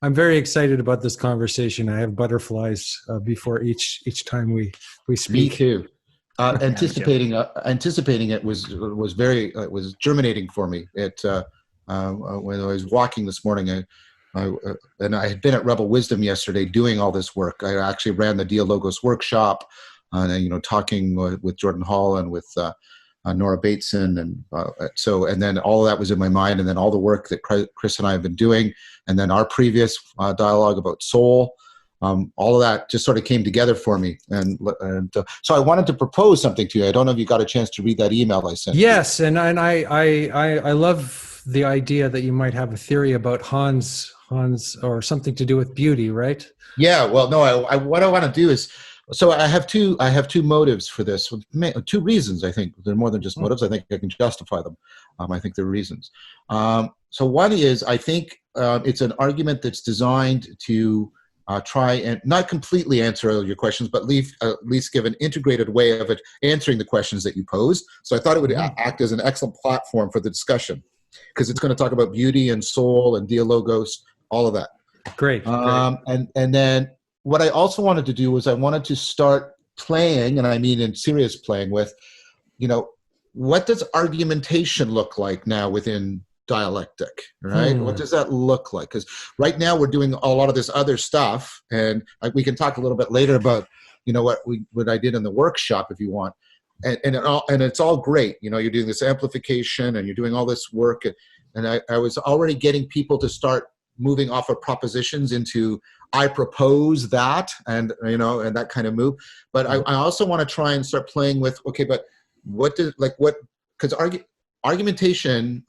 I'm very excited about this conversation. I have butterflies before each time we speak. Me too. Anticipating it was germinating for me. When I was walking this morning, and I had been at Rebel Wisdom yesterday doing all this work. I actually ran the Dialogos workshop, talking with Jordan Hall and with Nora Bateson, and then all of that was in my mind, and then all the work that Chris and I have been doing, and then our previous dialogue about soul. All of that just sort of came together for me, and so I wanted to propose something to you. I don't know if you got a chance to read that email I sent. Yes, and I love the idea that you might have a theory about Hans, or something to do with beauty, right? Yeah. Well, no. What I want to do is, so I have two motives for this. Two reasons. I think they're more than just motives. I think I can justify them. I think they're reasons. So one is, I think it's an argument that's designed to try and not completely answer all your questions, but at least give an integrated way of it answering the questions that you pose. So I thought it would act as an excellent platform for the discussion, because it's going to talk about beauty and soul and dialogos, all of that. Great. And then what I also wanted to do was I wanted to start playing, and I mean in serious playing with, what does argumentation look like now within dialectic, right? What does that look like? Because right now we're doing a lot of this other stuff, and we can talk a little bit later about, what I did in the workshop if you want, and it's all great. You're doing this amplification and you're doing all this work, and I was already getting people to start moving off of propositions into I propose that, and and that kind of move. But I also want to try and start playing with, okay, but because argumentation,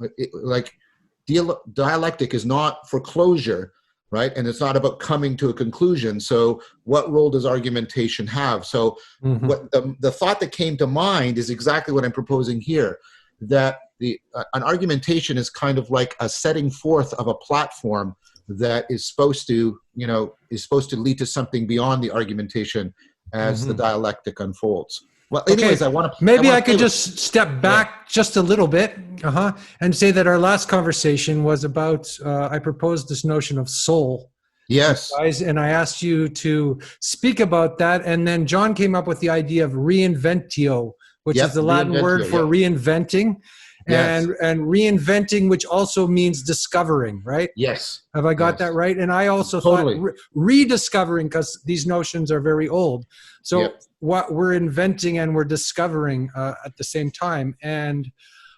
dialectic is not for closure, right? And it's not about coming to a conclusion. So what role does argumentation have? So what the thought that came to mind is exactly what I'm proposing here, that an argumentation is kind of like a setting forth of a platform that is supposed to lead to something beyond the argumentation as the dialectic unfolds. Well, anyways, okay. I could just step back just a little bit, and say that our last conversation was about, I proposed this notion of soul. Yes. Guys, and I asked you to speak about that, and then John came up with the idea of reinventio, which is the Latin word for reinventing. Yes. And reinventing, which also means discovering, right? Yes. Have I got that right? And I also thought rediscovering, because these notions are very old. So what we're inventing and we're discovering at the same time. And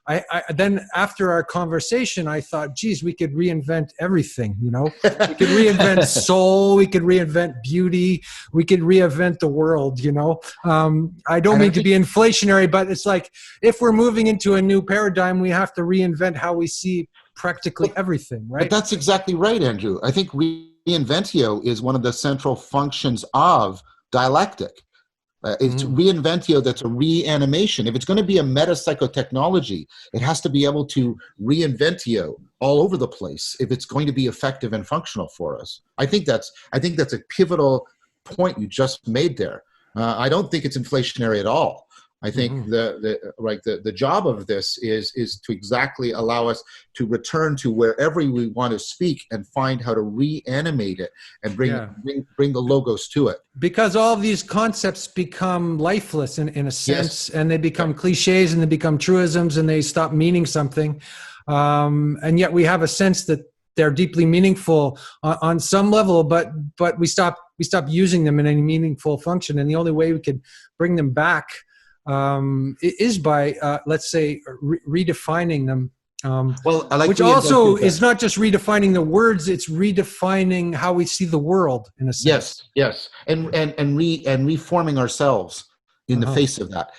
I then after our conversation, I thought, geez, we could reinvent everything, We could reinvent soul, we could reinvent beauty, we could reinvent the world, I don't mean to be inflationary, but it's like, if we're moving into a new paradigm, we have to reinvent how we see practically everything, right? But that's exactly right, Andrew. I think reinventio is one of the central functions of dialectic. It's reinventio that's a reanimation. If it's going to be a metapsychotechnology, it has to be able to reinventio all over the place if it's going to be effective and functional for us. I think that's a pivotal point you just made there. I don't think it's inflationary at all. I think the job of this is to exactly allow us to return to wherever we want to speak and find how to reanimate it and bring the logos to it. Because all of these concepts become lifeless in a sense, and they become cliches and they become truisms and they stop meaning something. And yet we have a sense that they're deeply meaningful on some level, but we stop using them in any meaningful function. And the only way we could bring them back is by, let's say, redefining them. Which also is not just redefining the words; it's redefining how we see the world in a sense. Yes, and reforming ourselves in the face of that.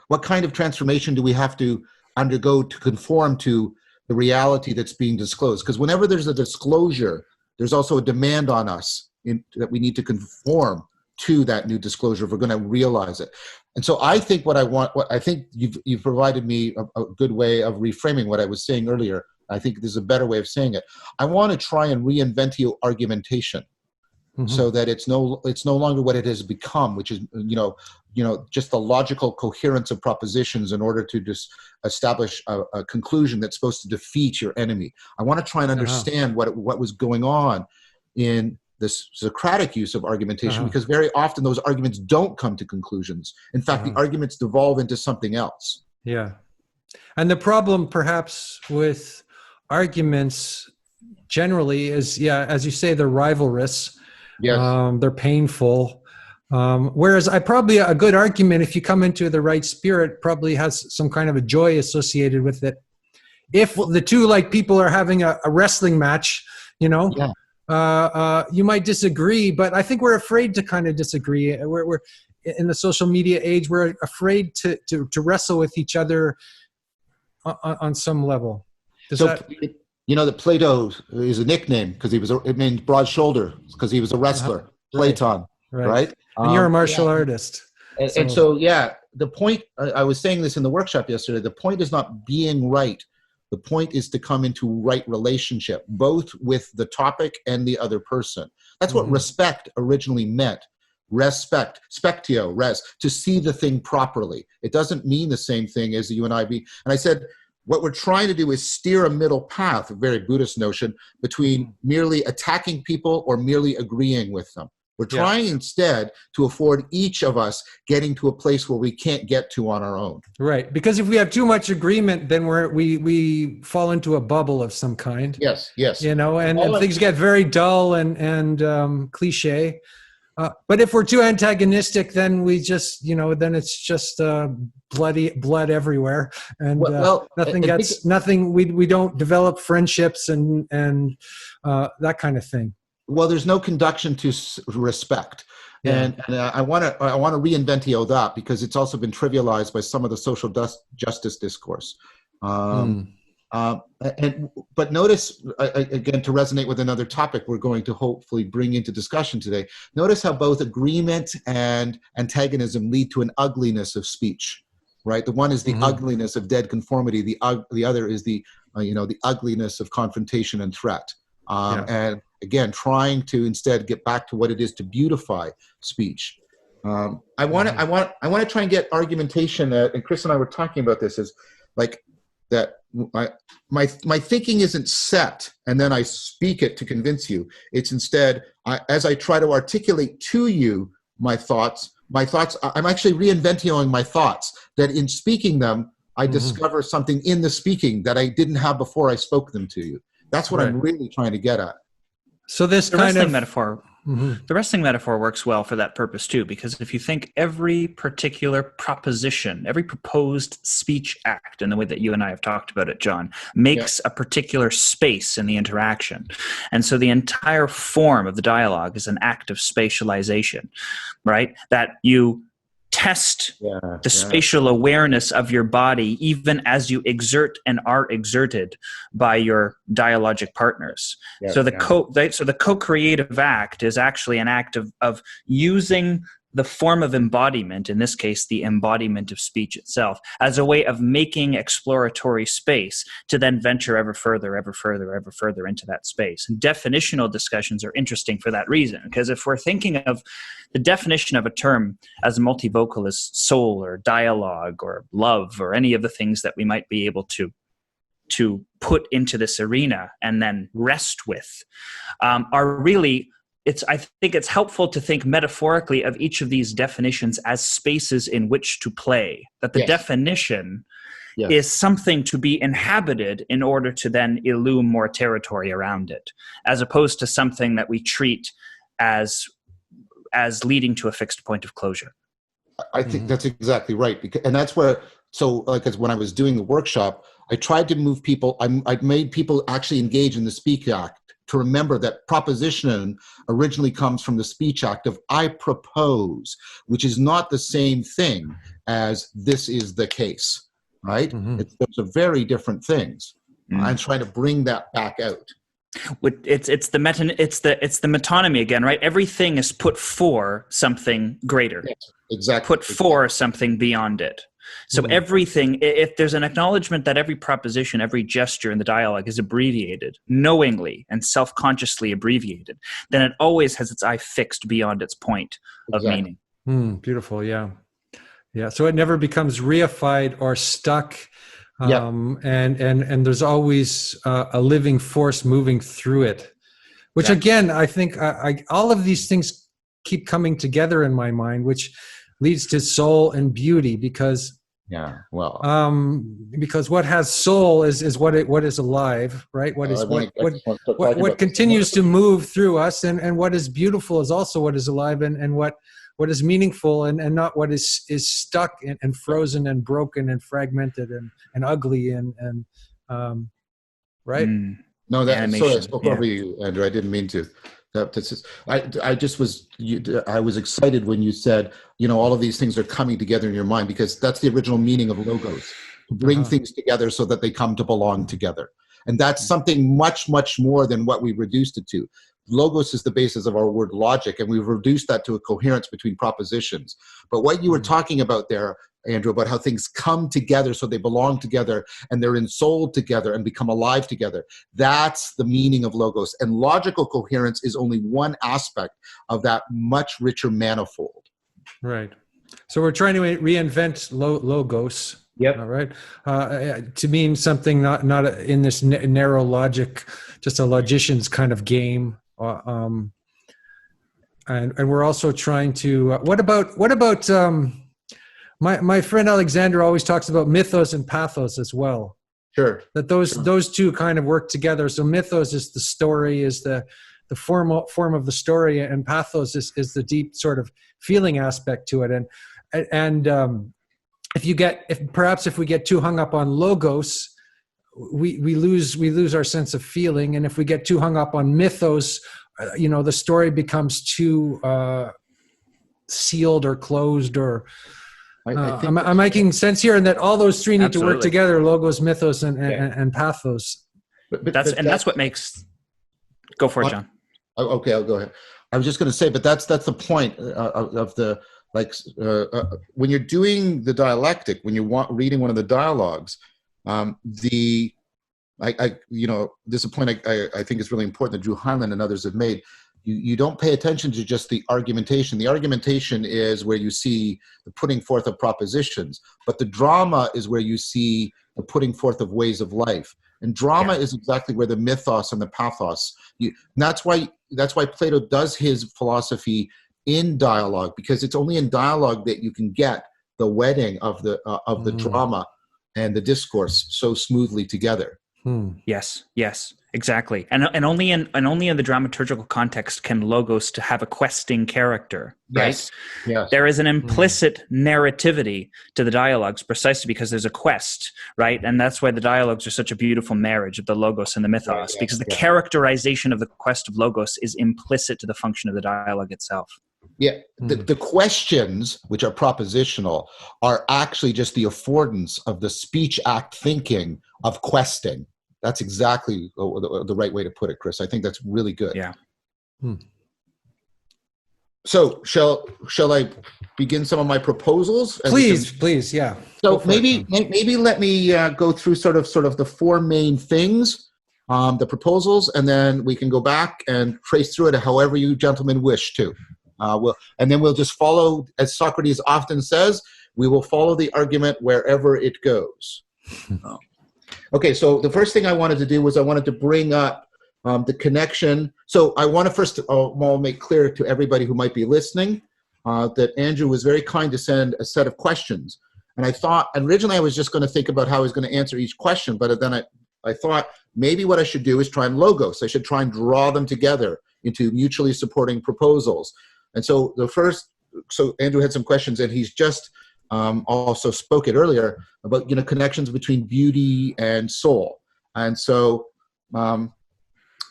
What kind of transformation do we have to undergo to conform to the reality that's being disclosed? Because whenever there's a disclosure, there's also a demand on us that we need to conform to that new disclosure if we're going to realize it. And so I think what I think you've provided me a good way of reframing what I was saying earlier. I think there's a better way of saying it. I want to try and reinvent argumentation so that it's no longer what it has become, which is just the logical coherence of propositions in order to just establish a conclusion that's supposed to defeat your enemy. I want to try and understand what was going on in the Socratic use of argumentation, Uh-huh. because very often those arguments don't come to conclusions. In fact, the arguments devolve into something else. Yeah. And the problem perhaps with arguments generally is, as you say, they're rivalrous. Yes. They're painful. Whereas probably a good argument, if you come into the right spirit, probably has some kind of a joy associated with it. If the two people are having a wrestling match, you might disagree, but I think we're afraid to kind of disagree. We're in the social media age, we're afraid to wrestle with each other on some level. That Plato is a nickname because it means broad shoulder because he was a wrestler. Platon, right? And you're a martial artist. And so, the point, I was saying this in the workshop yesterday, the point is not being right. The point is to come into right relationship, both with the topic and the other person. That's what respect originally meant. Respect, spectio, res, to see the thing properly. It doesn't mean the same thing as you and I be. And I said, what we're trying to do is steer a middle path, a very Buddhist notion, between merely attacking people or merely agreeing with them. We're trying instead to afford each of us getting to a place where we can't get to on our own. Right. Because if we have too much agreement, then we fall into a bubble of some kind. Yes. And things get very dull and cliche. But if we're too antagonistic, then we just, then it's just blood everywhere, and nothing. We don't develop friendships and that kind of thing. Well, there's no conduction to respect, and I want to reinventio that because it's also been trivialized by some of the social justice discourse. But notice, again, to resonate with another topic we're going to hopefully bring into discussion today, notice how both agreement and antagonism lead to an ugliness of speech, right? The one is the ugliness of dead conformity. The other is the ugliness of confrontation and threat. And again, trying to instead get back to what it is to beautify speech. I want to try and get argumentation, and Chris and I were talking about this, is like that my thinking isn't set and then I speak it to convince you. It's instead, as I try to articulate to you my thoughts, I'm actually reinventioing my thoughts, that in speaking them, I discover something in the speaking that I didn't have before I spoke them to you. That's what I'm really trying to get at. So this the wrestling metaphor, the wrestling metaphor works well for that purpose too, because if you think every particular proposition, every proposed speech act, in the way that you and I have talked about it, John, makes a particular space in the interaction. And so the entire form of the dialogue is an act of spatialization, right? That you test the spatial awareness of your body even as you exert and are exerted by your dialogic partners. So the co-creative act is actually an act of using the form of embodiment, in this case, the embodiment of speech itself, as a way of making exploratory space to then venture ever further into that space. And definitional discussions are interesting for that reason, because if we're thinking of the definition of a term as multivocal as soul or dialogue or love or any of the things that we might be able to put into this arena and then rest with, are really... I think it's helpful to think metaphorically of each of these definitions as spaces in which to play. That the definition is something to be inhabited in order to then illume more territory around it, as opposed to something that we treat as leading to a fixed point of closure. I think that's exactly right, and that's where. So, as when I was doing the workshop, I tried to move people. I made people actually engage in the speak act, to remember that proposition originally comes from the speech act of I propose, which is not the same thing as this is the case, right? Those are very different things. I'm trying to bring that back out. It's the metonymy again, right? Everything is put for something greater. Yes, exactly. Put for something beyond it. So everything, if there's an acknowledgement that every proposition, every gesture in the dialogue is abbreviated, knowingly and self-consciously abbreviated, then it always has its eye fixed beyond its point of meaning. Beautiful, yeah. So it never becomes reified or stuck, and there's always a living force moving through it. Which again, I think all of these things keep coming together in my mind, which leads to soul and beauty, because because what has soul is what is alive, right? What continues to move through us, and what is beautiful is also what is alive, and what is meaningful, and not what is stuck and frozen and broken and fragmented and ugly and right. No, Animation. sorry, I spoke over you, Andrew. I didn't mean to. I was excited when you said, all of these things are coming together in your mind, because that's the original meaning of logos, to bring things together so that they come to belong together. And that's something much, much more than what we reduced it to. Logos is the basis of our word logic, and we've reduced that to a coherence between propositions. But what you were talking about there, Andrew, about how things come together so they belong together and they're ensouled together and become alive together, that's the meaning of logos. And logical coherence is only one aspect of that much richer manifold. Right. So we're trying to reinvent logos. Yep. All right. To mean something not in this narrow logic, just a logician's kind of game. And we're also trying to. What about my friend Alexander always talks about mythos and pathos as well. Sure. That those two kind of work together. So mythos is the story, is the form of the story, and pathos is the deep sort of feeling aspect to it. And if we get too hung up on logos, we lose our sense of feeling. And if we get too hung up on mythos, the story becomes too sealed or closed. Or am I making sense here? And that all those three need to work together: logos, mythos, and pathos. But that's what makes. Go for it, John. Okay, I'll go ahead. I was just going to say, but that's the point of the. When you're doing the dialectic, when you're reading one of the dialogues, this is a point I think is really important that Drew Heinlein and others have made. You don't pay attention to just the argumentation. The argumentation is where you see the putting forth of propositions, but the drama is where you see the putting forth of ways of life. And drama is exactly where the mythos and the pathos. That's why Plato does his philosophy in dialogue, because it's only in dialogue that you can get the wedding of the drama and the discourse so smoothly together. Yes, exactly. And only in the dramaturgical context can logos to have a questing character, right? Yes. There is an implicit narrativity to the dialogues precisely because there's a quest, right? And that's why the dialogues are such a beautiful marriage of the logos and the mythos, because the characterization of the quest of logos is implicit to the function of the dialogue itself. Yeah, the questions, which are propositional, are actually just the affordance of the speech act thinking of questing. That's exactly the right way to put it, Chris. I think that's really good. Yeah. So shall I begin some of my proposals? Please, yeah. So maybe let me go through sort of the four main things, the proposals, and then we can go back and trace through it however you gentlemen wish to. And then we'll just follow, as Socrates often says, we will follow the argument wherever it goes. Okay, so the first thing I wanted to do was I wanted to bring up the connection. So I want to first of all make clear to everybody who might be listening that Andrew was very kind to send a set of questions. And I thought, originally I was just going to think about how I was going to answer each question, but then I thought maybe what I should do is try and logos. I should try and draw them together into mutually supporting proposals. And so so Andrew had some questions, and he's just also spoke it earlier about connections between beauty and soul. And so I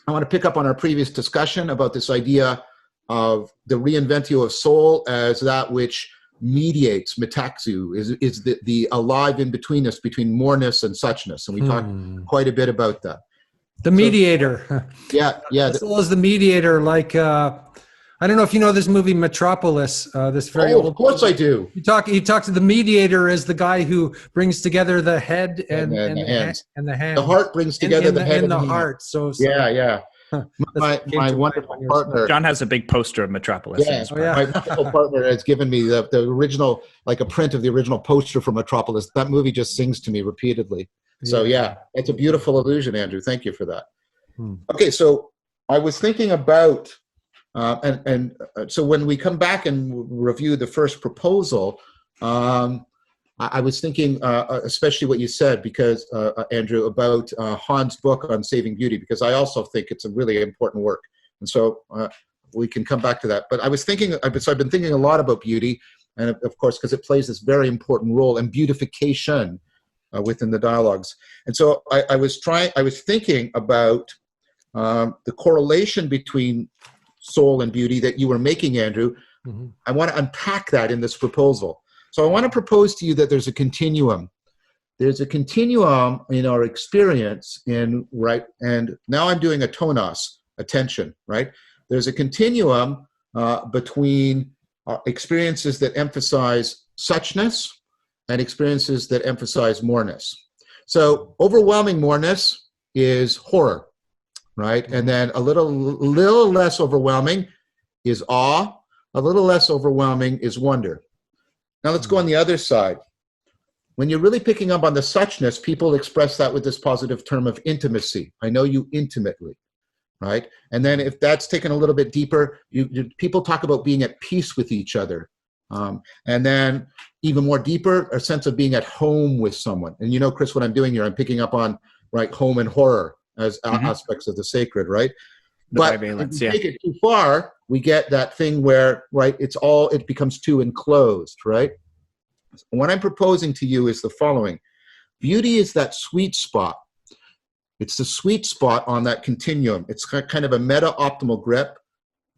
want to pick up on our previous discussion about this idea of the reinventio of soul as that which mediates, metaxu, is the alive in betweenness between moreness and suchness. And we talked quite a bit about that. The mediator. Yeah. The soul is the mediator, like I don't know if you know this movie Metropolis. This very old. Of course I do. You talk to the mediator as the guy who brings together the head and the hands. The heart brings together the head and the heart. So yeah. My wonderful partner. John has a big poster of Metropolis. Yeah, my wonderful partner has given me the original, like a print of the original poster for Metropolis. That movie just sings to me repeatedly. So yeah, it's a beautiful illusion, Andrew. Thank you for that. Okay, so I was thinking about, so when we come back and review the first proposal, I was thinking, especially what you said, because Andrew, about Han's book on saving beauty, because I also think it's a really important work, and so we can come back to that. But I was thinking, so I've been thinking a lot about beauty, and of course, because it plays this very important role in beautification within the dialogues. And so I was thinking about the correlation between soul and beauty that you were making, Andrew. Mm-hmm. I want to unpack that in this proposal. So I want to propose to you that there's a continuum. There's a continuum in our experience right? And now I'm doing a tonos, attention, right? There's a continuum between experiences that emphasize suchness and experiences that emphasize moreness. So overwhelming moreness is horror, right? And then a little less overwhelming is awe. A little less overwhelming is wonder. Now let's go on the other side. When you're really picking up on the suchness, people express that with this positive term of intimacy. I know you intimately, right? And then if that's taken a little bit deeper, people talk about being at peace with each other. And then even more deeper, a sense of being at home with someone. And you know, Chris, what I'm doing here, I'm picking up on, right, home and horror as aspects of the sacred, right? But if we take it too far, we get that thing where, right, it becomes too enclosed, right? What I'm proposing to you is the following. Beauty is that sweet spot. It's the sweet spot on that continuum. It's kind of a meta-optimal grip,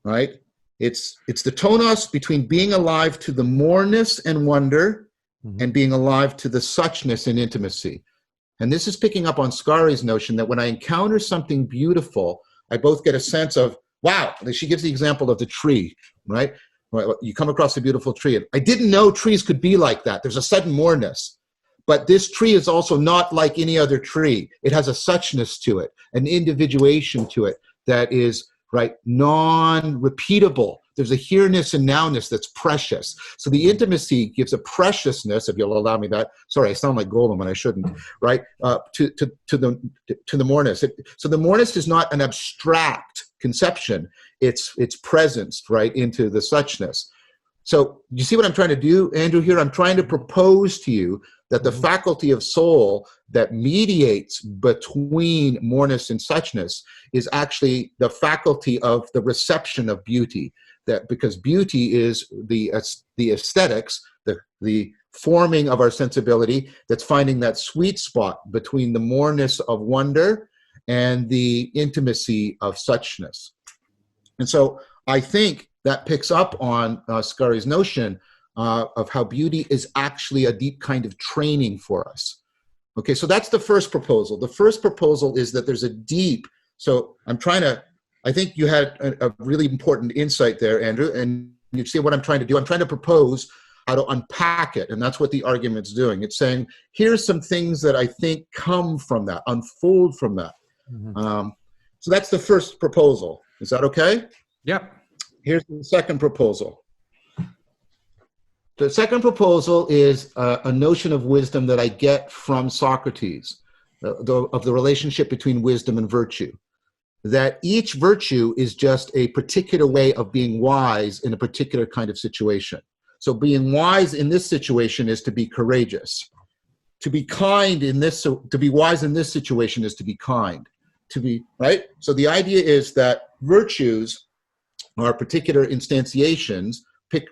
right? It's the tonos between being alive to the moreness and wonder and being alive to the suchness and intimacy. And this is picking up on Scari's notion that when I encounter something beautiful, I both get a sense of, wow, she gives the example of the tree, right? You come across a beautiful tree. And I didn't know trees could be like that. There's a sudden moreness. But this tree is also not like any other tree. It has a suchness to it, an individuation to it that is, right, non-repeatable. There's a here-ness and now-ness that's precious. So the intimacy gives a preciousness, if you'll allow me that. Sorry, I sound like Golem when I shouldn't, right? To the moreness. So the moreness is not an abstract conception. It's presence, right, into the suchness. So you see what I'm trying to do, Andrew, here? I'm trying to propose to you that the faculty of soul that mediates between moreness and suchness is actually the faculty of the reception of beauty. That because beauty is the aesthetics, the forming of our sensibility, that's finding that sweet spot between the moreness of wonder and the intimacy of suchness. And so I think that picks up on Scari's notion of how beauty is actually a deep kind of training for us. Okay, so that's the first proposal. The first proposal is that there's a deep, so I think you had a really important insight there, Andrew, and you see what I'm trying to do. I'm trying to propose how to unpack it, and that's what the argument's doing. It's saying, here's some things that I think come from that, unfold from that. So that's the first proposal. Is that okay? Yep. Here's the second proposal. The second proposal is a notion of wisdom that I get from Socrates, of the relationship between wisdom and virtue. That each virtue is just a particular way of being wise in a particular kind of situation. So being wise in this situation is to be courageous. To be kind in this, to be wise in this situation is to be kind. To be, right? So the idea is that virtues are particular instantiations,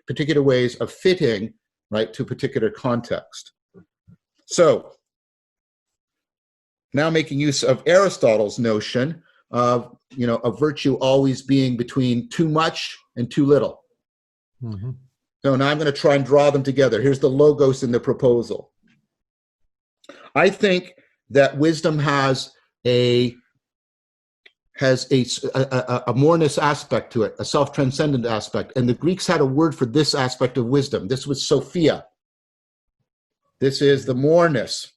particular ways of fitting, right, to a particular context. So now making use of Aristotle's notion of, of virtue always being between too much and too little. So now I'm going to try and draw them together. Here's the logos in the proposal. I think that wisdom has a moreness aspect to it, a self-transcendent aspect. And the Greeks had a word for this aspect of wisdom. This was Sophia. This is the moreness.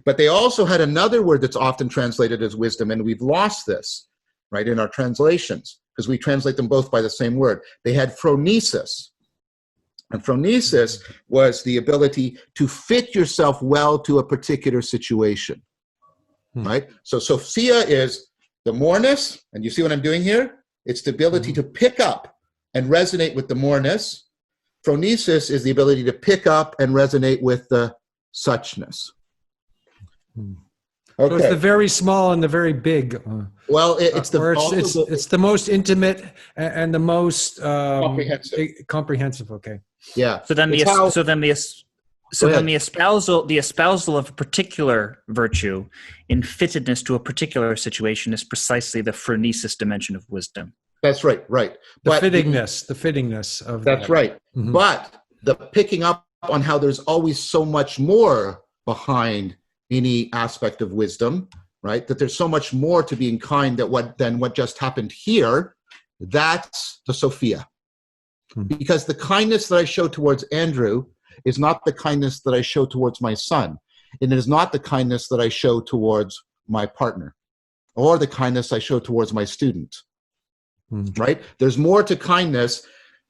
But they also had another word that's often translated as wisdom, and we've lost this, right, in our translations, because we translate them both by the same word. They had phronesis. And phronesis was the ability to fit yourself well to a particular situation, right? So Sophia is the moreness, and you see what I'm doing here? It's the ability to pick up and resonate with the moreness. Phronesis is the ability to pick up and resonate with the suchness. So it's the very small and the very big. Well, it's the most intimate and the most comprehensive. Okay. Yeah. So then the espousal of a particular virtue in fittedness to a particular situation is precisely the phronesis dimension of wisdom. That's right. The fittingness of that's that. right. Mm-hmm. But the picking up on how there's always so much more behind any aspect of wisdom, right? That there's so much more to being kind than what just happened here. That's the Sophia. Mm-hmm. Because the kindness that I show towards Andrew is not the kindness that I show towards my son. And it is not the kindness that I show towards my partner or the kindness I show towards my student, right? There's more to kindness,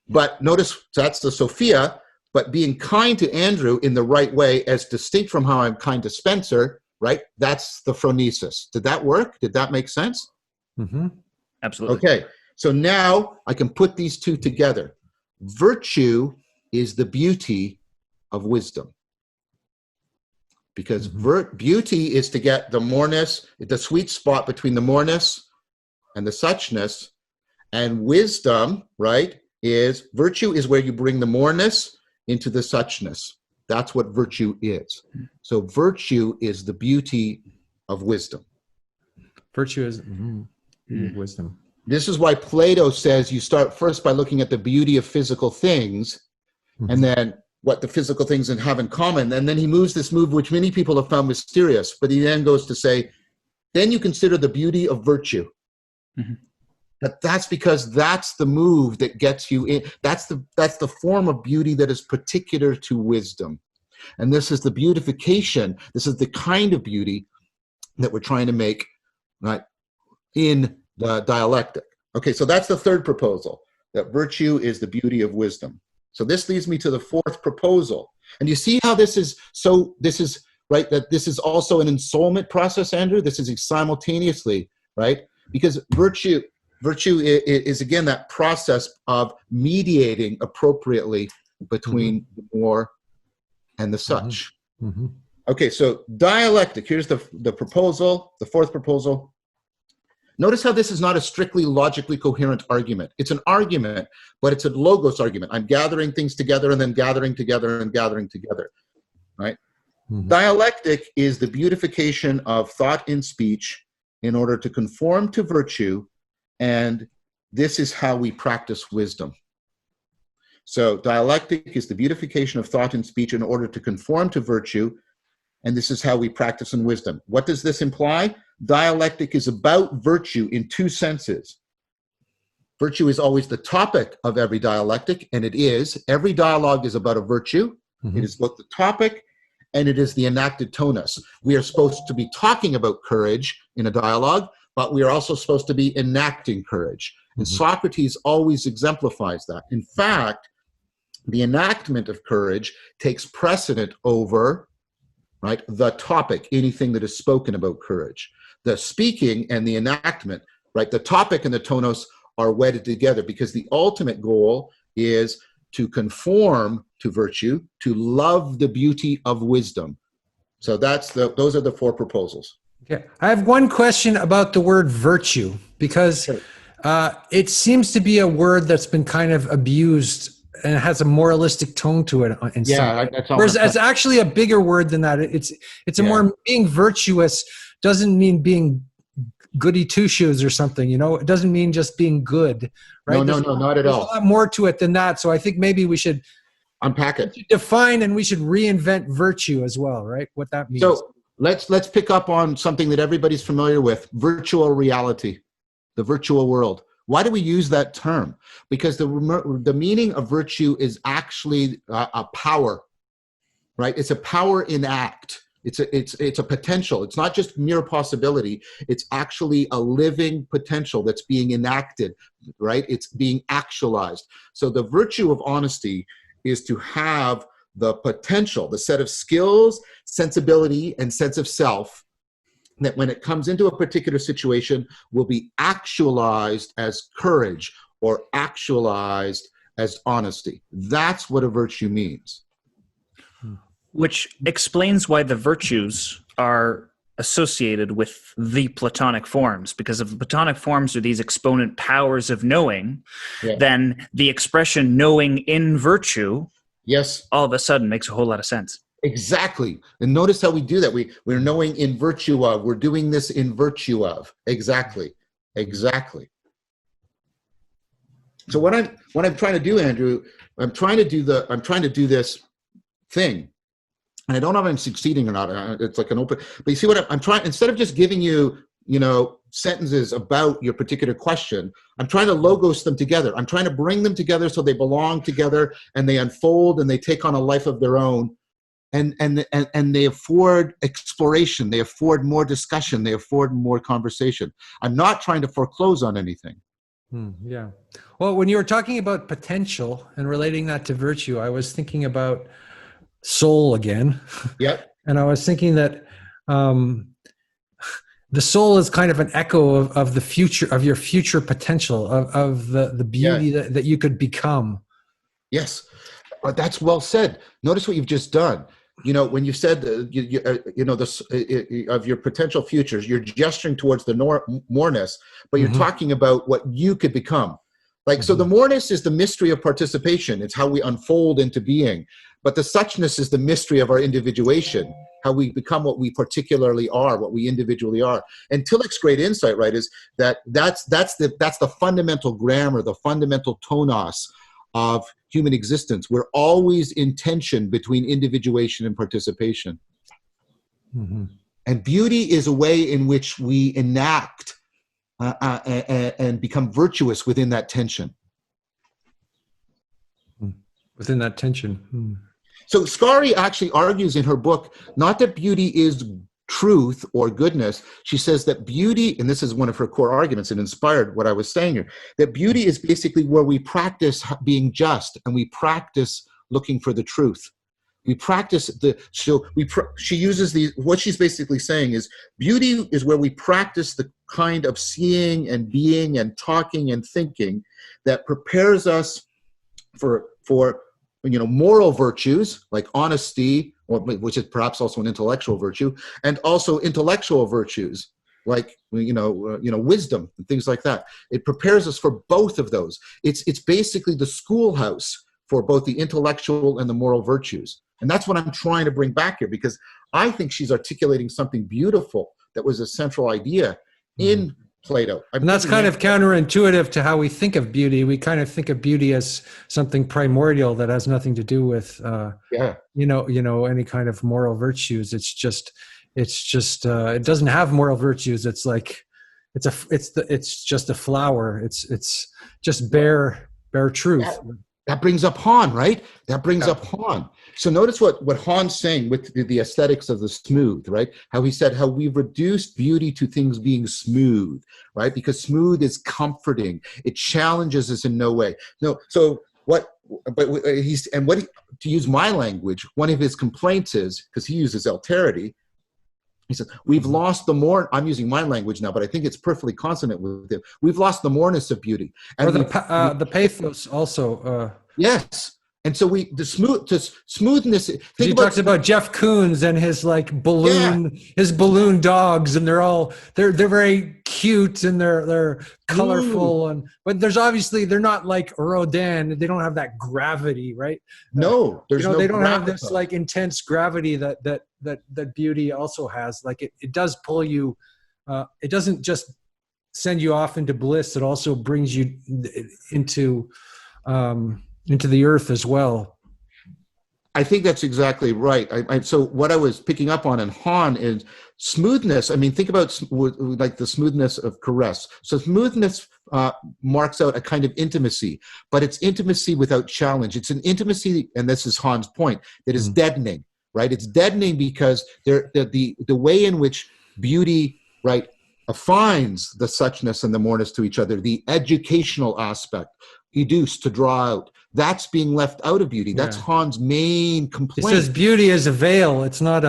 but notice that's the Sophia, but being kind to Andrew in the right way as distinct from how I'm kind to Spencer, right? That's the phronesis. Did that work? Did that make sense? Mm-hmm. Absolutely. Okay, so now I can put these two together. Virtue is the beauty of wisdom. Because beauty is to get the moreness, the sweet spot between the moreness and the suchness. And wisdom, right, is virtue is where you bring the moreness into the suchness. That's what virtue is. So virtue is the beauty of wisdom. Virtue is wisdom. This is why Plato says you start first by looking at the beauty of physical things, and then what the physical things have in common. And then he moves this move, which many people have found mysterious, but he then goes to say, then you consider the beauty of virtue. Mm-hmm. But that's because that's the move that gets you in. That's the form of beauty that is particular to wisdom. And this is the beautification. This is the kind of beauty that we're trying to make, right, in the dialectic. Okay, so that's the third proposal, that virtue is the beauty of wisdom. So this leads me to the fourth proposal. And you see how this is right, that this is also an ensoulment process, Andrew? This is simultaneously, right? Because virtue is again that process of mediating appropriately between the more and the such. Okay, so dialectic, here's the proposal, the fourth proposal. Notice how this is not a strictly logically coherent argument. It's an argument, but it's a logos argument. I'm gathering things together and then gathering together and gathering together, right? Dialectic is the beautification of thought in speech in order to conform to virtue, and this is how we practice wisdom. So dialectic is the beautification of thought and speech in order to conform to virtue, and this is how we practice in wisdom. What does this imply? Dialectic is about virtue in two senses. Virtue is always the topic of every dialectic, and it is. Every dialogue is about a virtue. It is both the topic and it is the enacted tonus. We are supposed to be talking about courage in a dialogue, but we are also supposed to be enacting courage. And Socrates always exemplifies that. In fact, the enactment of courage takes precedent over, right, the topic, anything that is spoken about courage. The speaking and the enactment, right, the topic and the tonus are wedded together because the ultimate goal is to conform to virtue, to love the beauty of wisdom. So those are the four proposals. Okay. I have one question about the word virtue, because it seems to be a word that's been kind of abused and it has a moralistic tone to it. Whereas it's actually a bigger word than that. It's a more, being virtuous doesn't mean being goody two shoes or something, you know. It doesn't mean just being good, right? No, not at all. There's a lot more to it than that. So I think maybe we should unpack it, define, and we should reinvent virtue as well, right? What that means. So let's pick up on something that everybody's familiar with: virtual reality, the virtual world. Why do we use that term? Because the meaning of virtue is actually a power, right? It's a power in act. It's a potential. It's not just mere possibility. It's actually a living potential that's being enacted, right? It's being actualized. So the virtue of honesty is to have the potential, the set of skills, sensibility, and sense of self that when it comes into a particular situation will be actualized as courage or actualized as honesty. That's what a virtue means. Which explains why the virtues are associated with the Platonic forms, because if the Platonic forms are these exponent powers of knowing, then the expression knowing in virtue, all of a sudden makes a whole lot of sense. Exactly. And notice how we do that. We're knowing in virtue of, we're doing this in virtue of. Exactly. So what I'm trying to do, Andrew, I'm trying to do this thing. And I don't know if I'm succeeding or not. It's like an open, but you see what I'm trying, instead of just giving you, sentences about your particular question, I'm trying to logos them together. I'm trying to bring them together so they belong together and they unfold and they take on a life of their own. And they afford exploration. They afford more discussion. They afford more conversation. I'm not trying to foreclose on anything. Yeah. Well, when you were talking about potential and relating that to virtue, I was thinking about soul again. Yep. And I was thinking that the soul is kind of an echo of the future, of your future potential, of the beauty that you could become. Yes. That's well said. Notice what you've just done. When you said, of your potential futures, you're gesturing towards the moreness, but you're talking about what you could become. So the moreness is the mystery of participation. It's how we unfold into being. But the suchness is the mystery of our individuation, how we become what we particularly are, what we individually are. And Tillich's great insight, right, is that's the fundamental grammar, the fundamental tonos of human existence. We're always in tension between individuation and participation. And beauty is a way in which we enact and become virtuous within that tension. Within that tension. So Skari actually argues in her book, not that beauty is truth or goodness. She says that beauty, and this is one of her core arguments and inspired what I was saying here, that beauty is basically where we practice being just and we practice looking for the truth. We practice she uses these, what she's basically saying is beauty is where we practice the kind of seeing and being and talking and thinking that prepares us for moral virtues like honesty, which is perhaps also an intellectual virtue, and also intellectual virtues like wisdom and things like that. It prepares us for both of those. It's basically the schoolhouse for both the intellectual and the moral virtues. And that's what I'm trying to bring back here, because I think she's articulating something beautiful that was a central idea in Plato. And that's kind of counterintuitive to how we think of beauty. We kind of think of beauty as something primordial that has nothing to do with, any kind of moral virtues. It's just it doesn't have moral virtues. It's like, it's just a flower. It's just bare truth. That brings up Han, right? That brings up Han. So notice what Han's saying with the aesthetics of the smooth, right? How he said how we've reduced beauty to things being smooth, right? Because smooth is comforting. It challenges us in no way. No. So to use my language, one of his complaints is, because he uses alterity, he says, we've lost the I'm using my language now, but I think it's perfectly consonant with it. We've lost the moreness of beauty. And or the pathos also. Yes. And so smoothness. He talks about Jeff Koons and his his balloon dogs, and they're very cute and they're colorful, but they're not like Rodin. They don't have that gravity, right? No, they don't have this like intense gravity that beauty also has. Like it does pull you. It doesn't just send you off into bliss. It also brings you into the earth as well. I think that's exactly right. So what I was picking up on in Han is smoothness. I mean, think about like the smoothness of caress. So smoothness marks out a kind of intimacy, but it's intimacy without challenge. It's an intimacy, and this is Han's point, that is deadening, right? It's deadening because the way in which beauty, right, affines the suchness and the moreness to each other, the educational aspect, educe, to draw out, That's being left out of beauty. That's Yeah. Han's main It complaint. says beauty is a veil. It's not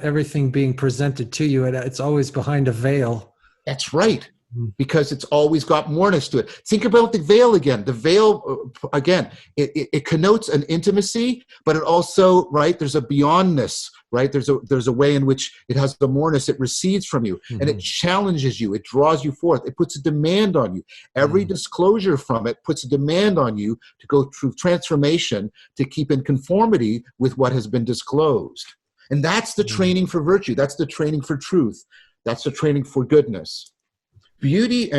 everything being presented to you. It's always behind a veil. That's right. Because it's always got moreness to it. Think about the veil again. The veil, again, it connotes an intimacy, but it also, right, there's a beyondness, right? There's a way in which it has the moreness. It recedes from you, and it challenges you. It draws you forth. It puts a demand on you. Every disclosure from it puts a demand on you to go through transformation to keep in conformity with what has been disclosed. And that's the training for virtue. That's the training for truth. That's the training for goodness. Beauty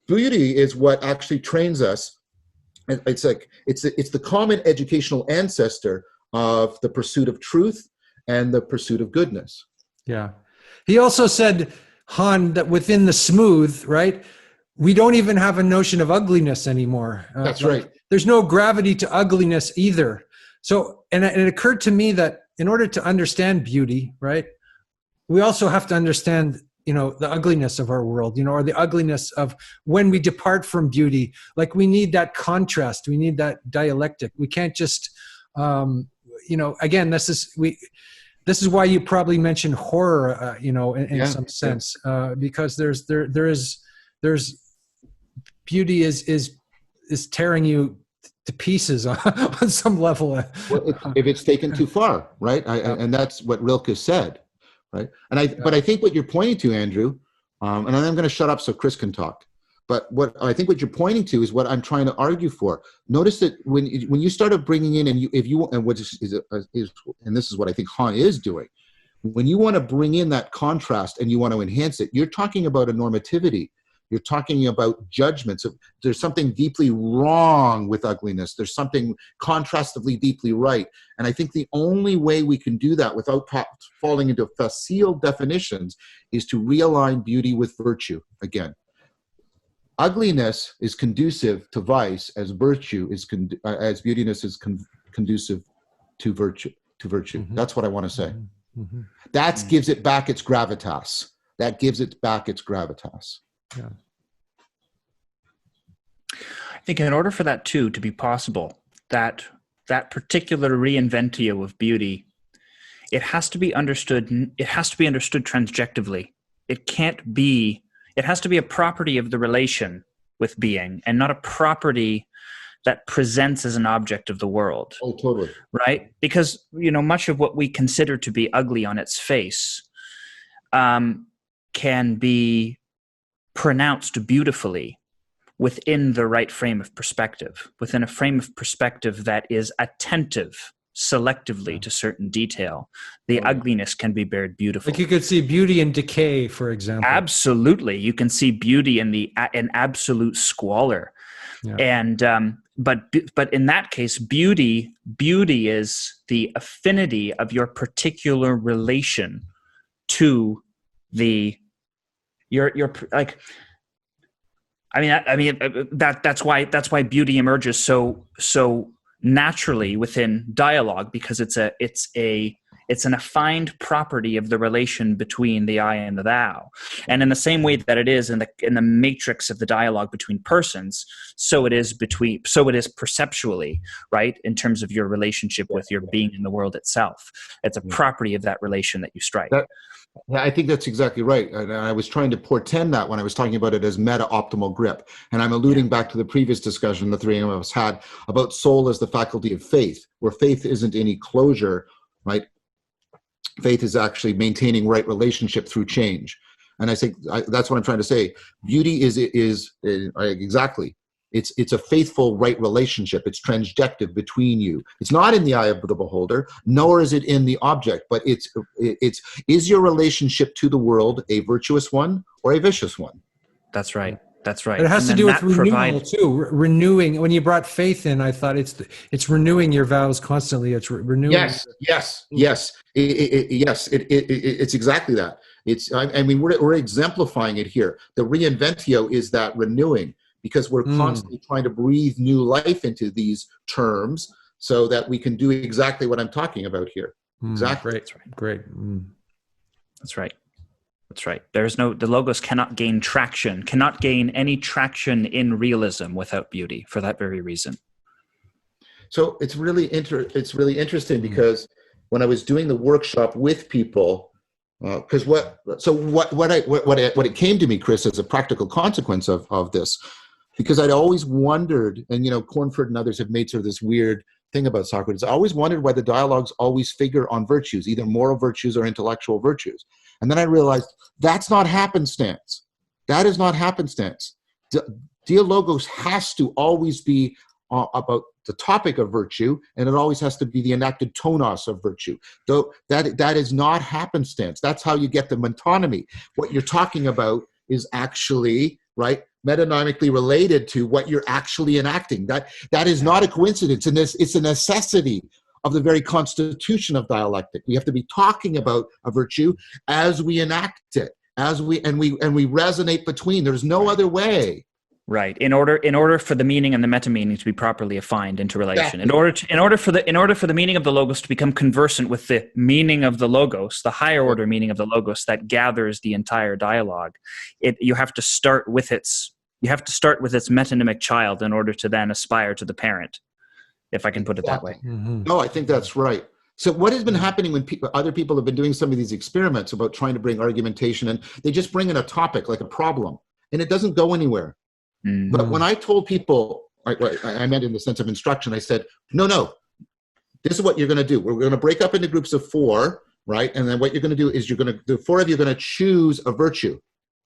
is what actually trains us. It's the common educational ancestor of the pursuit of truth and the pursuit of goodness. Yeah. He also said, Han, that within the smooth, right, we don't even have a notion of ugliness anymore. That's right. There's no gravity to ugliness either. So, and it occurred to me that in order to understand beauty, right, we also have to understand, the ugliness of our world, or the ugliness of when we depart from beauty. Like, we need that contrast. We need that dialectic. We can't just, again, this is why you probably mentioned horror, in some sense, because there's beauty is tearing you to pieces on some level. Well, if it's taken too far, right? And that's what Rilke said. Right. But I think what you're pointing to, Andrew, and I'm going to shut up so Chris can talk. But what I think what you're pointing to is what I'm trying to argue for. Notice that when you started bringing in, and this is what I think Han is doing, when you want to bring in that contrast and you want to enhance it, you're talking about a normativity. You're talking about judgments. There's something deeply wrong with ugliness. There's something contrastively deeply right. And I think the only way we can do that without falling into facile definitions is to realign beauty with virtue again. Ugliness is conducive to vice, as virtue is as beautiness is conducive to virtue. Mm-hmm. That's what I want to say. Mm-hmm. That gives it back its gravitas. Yeah. I think in order for that too to be possible, that particular reinventio of beauty, it has to be understood transjectively. It has to be a property of the relation with being, and not a property that presents as an object of the world. Oh, totally. Right? Because, much of what we consider to be ugly on its face can be pronounced beautifully within the right frame of perspective, within a frame of perspective that is attentive selectively to certain detail. The ugliness can be bared beautifully. Like, you could see beauty in decay, for example. Absolutely. You can see beauty in absolute squalor. Yeah. And but in that case, beauty is the affinity of your particular relation to that's why beauty emerges so naturally within dialogue, because it's an affined property of the relation between the I and the thou. And in the same way that it is in the matrix of the dialogue between persons, so it is perceptually, right, in terms of your relationship with your being in the world itself. It's a property of that relation that you strike. I think that's exactly right. And I was trying to portend that when I was talking about it as meta-optimal grip. And I'm alluding back to the previous discussion the three of us had about soul as the faculty of faith, where faith isn't any closure, right? Faith is actually maintaining right relationship through change. And I think that's what I'm trying to say. Beauty is exactly. It's a faithful right relationship. It's transjective between you. It's not in the eye of the beholder, nor is it in the object, but is your relationship to the world a virtuous one or a vicious one? That's right. That's right. It has to do with renewal too. Renewing. When you brought faith in, I thought it's renewing your vows constantly. It's renewing. Yes. It's exactly that. We're exemplifying it here. The reinventio is that renewing, because we're constantly trying to breathe new life into these terms so that we can do exactly what I'm talking about here. Exactly. Great. That's right. The logos cannot gain any traction in realism without beauty, for that very reason. So it's really interesting because when I was doing the workshop with people, because what it came to me, Chris, as a practical consequence of this, because I'd always wondered, and Cornford and others have made sort of this weird thing about Socrates. I always wondered why the dialogues always figure on virtues, either moral virtues or intellectual virtues. And then I realized that's not happenstance. That is not happenstance. Dialogos has to always be about the topic of virtue, and it always has to be the enacted tonos of virtue. Though that is not happenstance. That's how you get the metonymy. What you're talking about is actually, right, metonymically related to what you're actually enacting. That is not a coincidence, and it's a necessity of the very constitution of dialectic. We have to be talking about a virtue as we enact it, as we resonate between. There's no other way. Right. In order for the meaning and the meta meaning to be properly affined into relation, Exactly. in order for the meaning of the logos to become conversant with the meaning of the logos, the higher order meaning of the logos that gathers the entire dialogue, you have to start with its metonymic child in order to then aspire to the parent, if I can put it that way. Mm-hmm. No, I think that's right. So what has been happening when other people have been doing some of these experiments about trying to bring argumentation, and they just bring in a topic like a problem, and it doesn't go anywhere. Mm-hmm. But when I told people, I meant in the sense of instruction, I said, no, this is what you're going to do. We're going to break up into groups of 4, right? And then what you're going to do is the 4 of you are going to choose a virtue.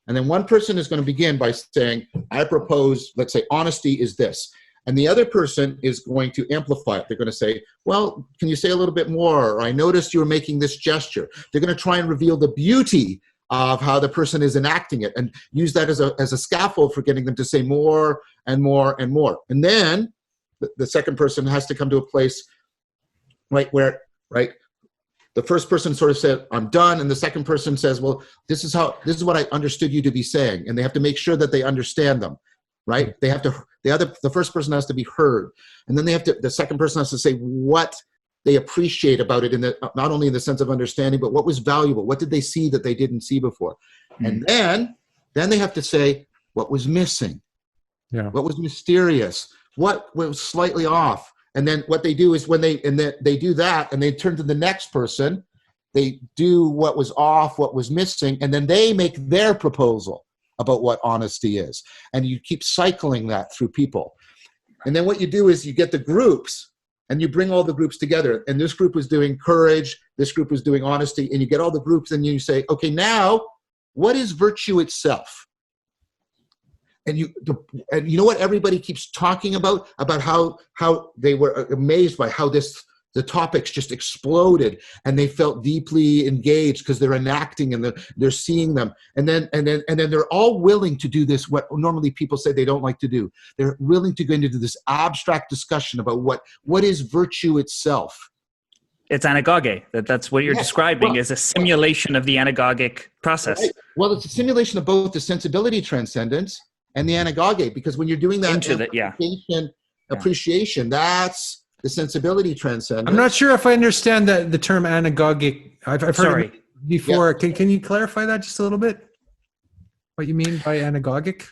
And then one person is going to begin by saying, I propose, let's say, honesty is this. And the other person is going to amplify it. They're going to say, well, can you say a little bit more? Or I noticed you were making this gesture. They're going to try and reveal the beauty of how the person is enacting it and use that as a scaffold for getting them to say more and more and more. And then the second person has to come to a place, right, where, right, the first person sort of said, I'm done. And the second person says, well, this is what I understood you to be saying. And they have to make sure that they understand them, right? They have to, the first person has to be heard. And then the second person has to say what they appreciate about it, not only in the sense of understanding, but what was valuable. What did they see that they didn't see before? And then they have to say what was missing, what was mysterious, what was slightly off. And then what they do is when they do that and they turn to the next person, they do what was off, what was missing, and then they make their proposal about what honesty is. And you keep cycling that through people. And then what you do is you get the groups, and you bring all the groups together, and this group was doing courage, this group was doing honesty, and you get all the groups, and you say, okay, now, what is virtue itself? And you know what everybody keeps talking about how they were amazed by how the topics just exploded, and they felt deeply engaged because they're enacting and they're seeing them, and then they're all willing to do this, what normally people say they don't like to do. They're willing to go into this abstract discussion about what is virtue itself. It's anagoge. That's what you're describing is a simulation of the anagogic process. Right. Well, it's a simulation of both the sensibility transcendence and the anagoge, because when you're doing that appreciation, that's the sensibility transcendence. I'm not sure if I understand the term anagogic. I've heard it before. Yeah. Can you clarify that just a little bit? What you mean by anagogic?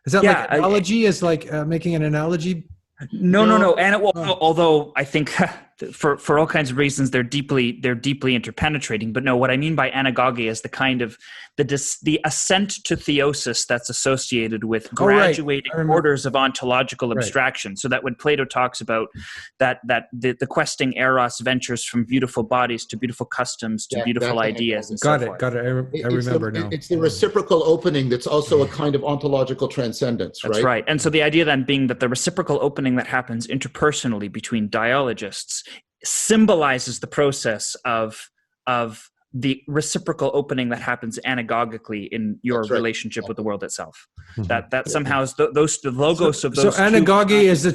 Is that like analogy? Is like making an analogy? No. And although I think for all kinds of reasons they're deeply interpenetrating. But no, what I mean by anagogy is the kind of the ascent to theosis that's associated with graduating orders of ontological abstraction. So that when Plato talks about that the questing eros ventures from beautiful bodies to beautiful customs to beautiful ideas and so forth. Got it. I remember now. It's the reciprocal opening that's also a kind of ontological transcendence, right? That's right. And so the idea then being that the reciprocal opening that happens interpersonally between dialogists symbolizes the process of the reciprocal opening that happens anagogically in your relationship with the world itself. That somehow is the logos of those. So anagogy is the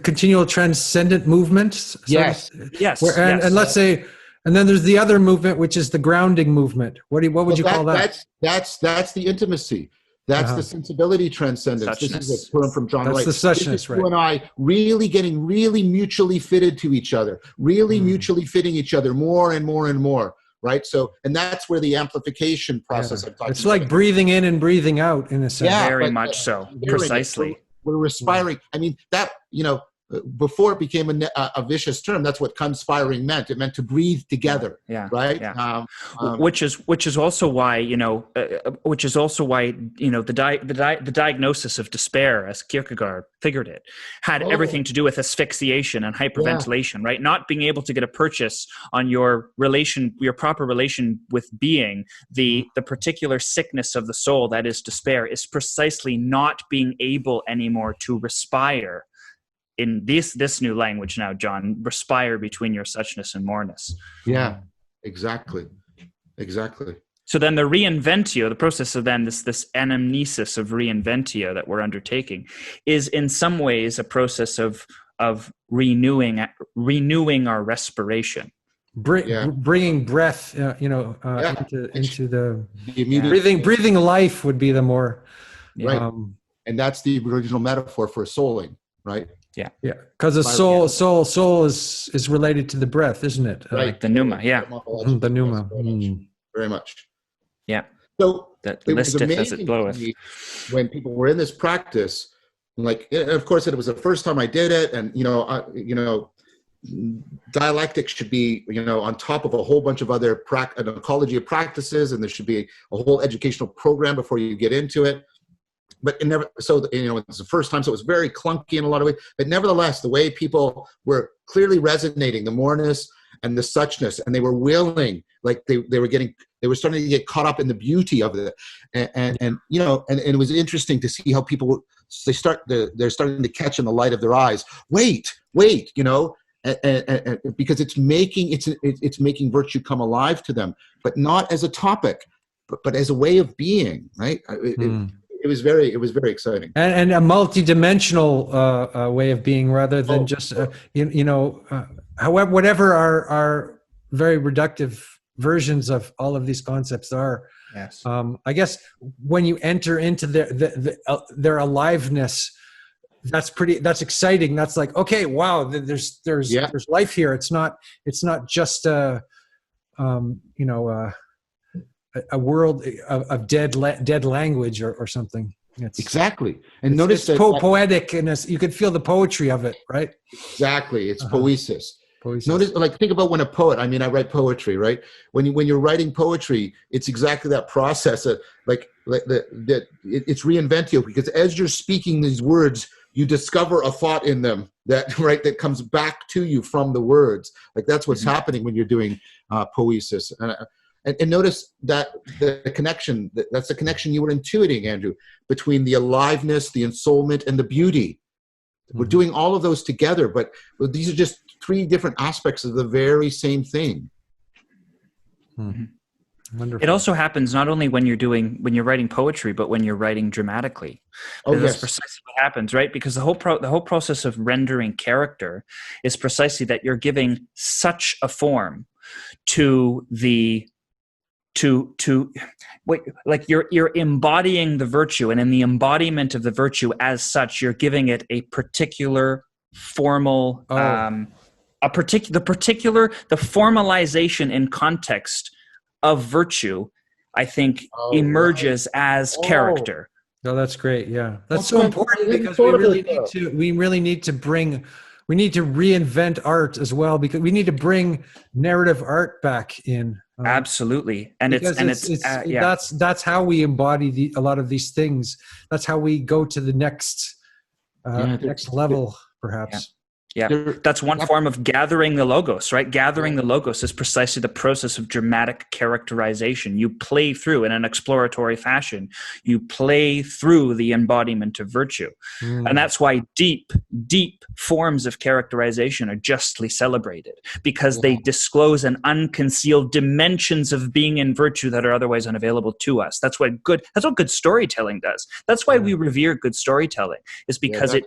continual transcendent movement. Yes. And let's say, and then there's the other movement, which is the grounding movement. What would you call that? That's the intimacy. That's the sensibility transcendence. Suchness. This is a term from John Wright. That's the suchness, right? You and I really getting really mutually fitted to each other, really mutually fitting each other more and more and more, right? So, and that's where the amplification process I'm talking It's like breathing in and breathing out in a sense. Very much so. Precisely. We're respiring. I mean, that, before it became a vicious term, that's what conspiring meant. It meant to breathe together, right? Yeah. Which is also why the diagnosis of despair, as Kierkegaard figured it, had everything to do with asphyxiation and hyperventilation, right? Not being able to get a purchase on your proper relation with being, the particular sickness of the soul that is despair, is precisely not being able anymore to respire in this new language now, John, respire between your suchness and moreness. Yeah, exactly. So then the reinventio, the process of then this anamnesis of reinventio that we're undertaking, is in some ways a process of renewing our respiration. Bringing breath, into the immediate breathing life would be the more right. And that's the original metaphor for souling, right? Yeah, because the soul is related to the breath, isn't it? Right, like the pneuma, the pneuma. Very much. Yeah. So that it was listeth as it bloweth. When people were in this practice, like, of course, it was the first time I did it, and dialectic should be on top of a whole bunch of other an ecology of practices, and there should be a whole educational program before you get into it. But it never, it's the first time, so it was very clunky in a lot of ways. But nevertheless, the way people were clearly resonating, the moreness and the suchness, and they were willing, like they were starting to get caught up in the beauty of it, and it was interesting to see how people they're starting to catch in the light of their eyes. Wait, and because it's making virtue come alive to them, but not as a topic, but as a way of being, right? It was very exciting, and a multidimensional way of being, rather than just however, whatever our very reductive versions of all of these concepts are. Yes. I guess when you enter into their aliveness, that's exciting. That's like, okay, wow, there's life here. It's not just a world of dead language or something. Exactly. And notice that poetic, and you could feel the poetry of it, right? Exactly. It's poesis. Notice, think about when a poet, I write poetry, right? When you're writing poetry, it's exactly that process of it's reinventio, because as you're speaking these words, you discover a thought in them that comes back to you from the words. Like that's what's happening when you're doing poesis. And notice that the connection, that's the connection you were intuiting, Andrew, between the aliveness, the ensoulment, and the beauty. We're doing all of those together, but these are just three different aspects of the very same thing. Wonderful. It also happens not only when you're writing poetry, but when you're writing dramatically. That's precisely what happens, right? Because the whole process of rendering character is precisely that you're giving such a form to you're embodying the virtue, and in the embodiment of the virtue as such, you're giving it a particular formal, the formalization in context of virtue, I think, emerges as character. No, that's great. Yeah, that's so important, because we really need to reinvent art as well, because we need to bring narrative art back in. Absolutely, and that's how we embody a lot of these things. That's how we go to the next level, perhaps. Yeah, that's one form of gathering the logos, right? Gathering the logos is precisely the process of dramatic characterization. You play through, in an exploratory fashion, you play through the embodiment of virtue. And that's why deep forms of characterization are justly celebrated, because they disclose and unconceal dimensions of being in virtue that are otherwise unavailable to us. That's what good storytelling does. That's why we revere good storytelling, is because it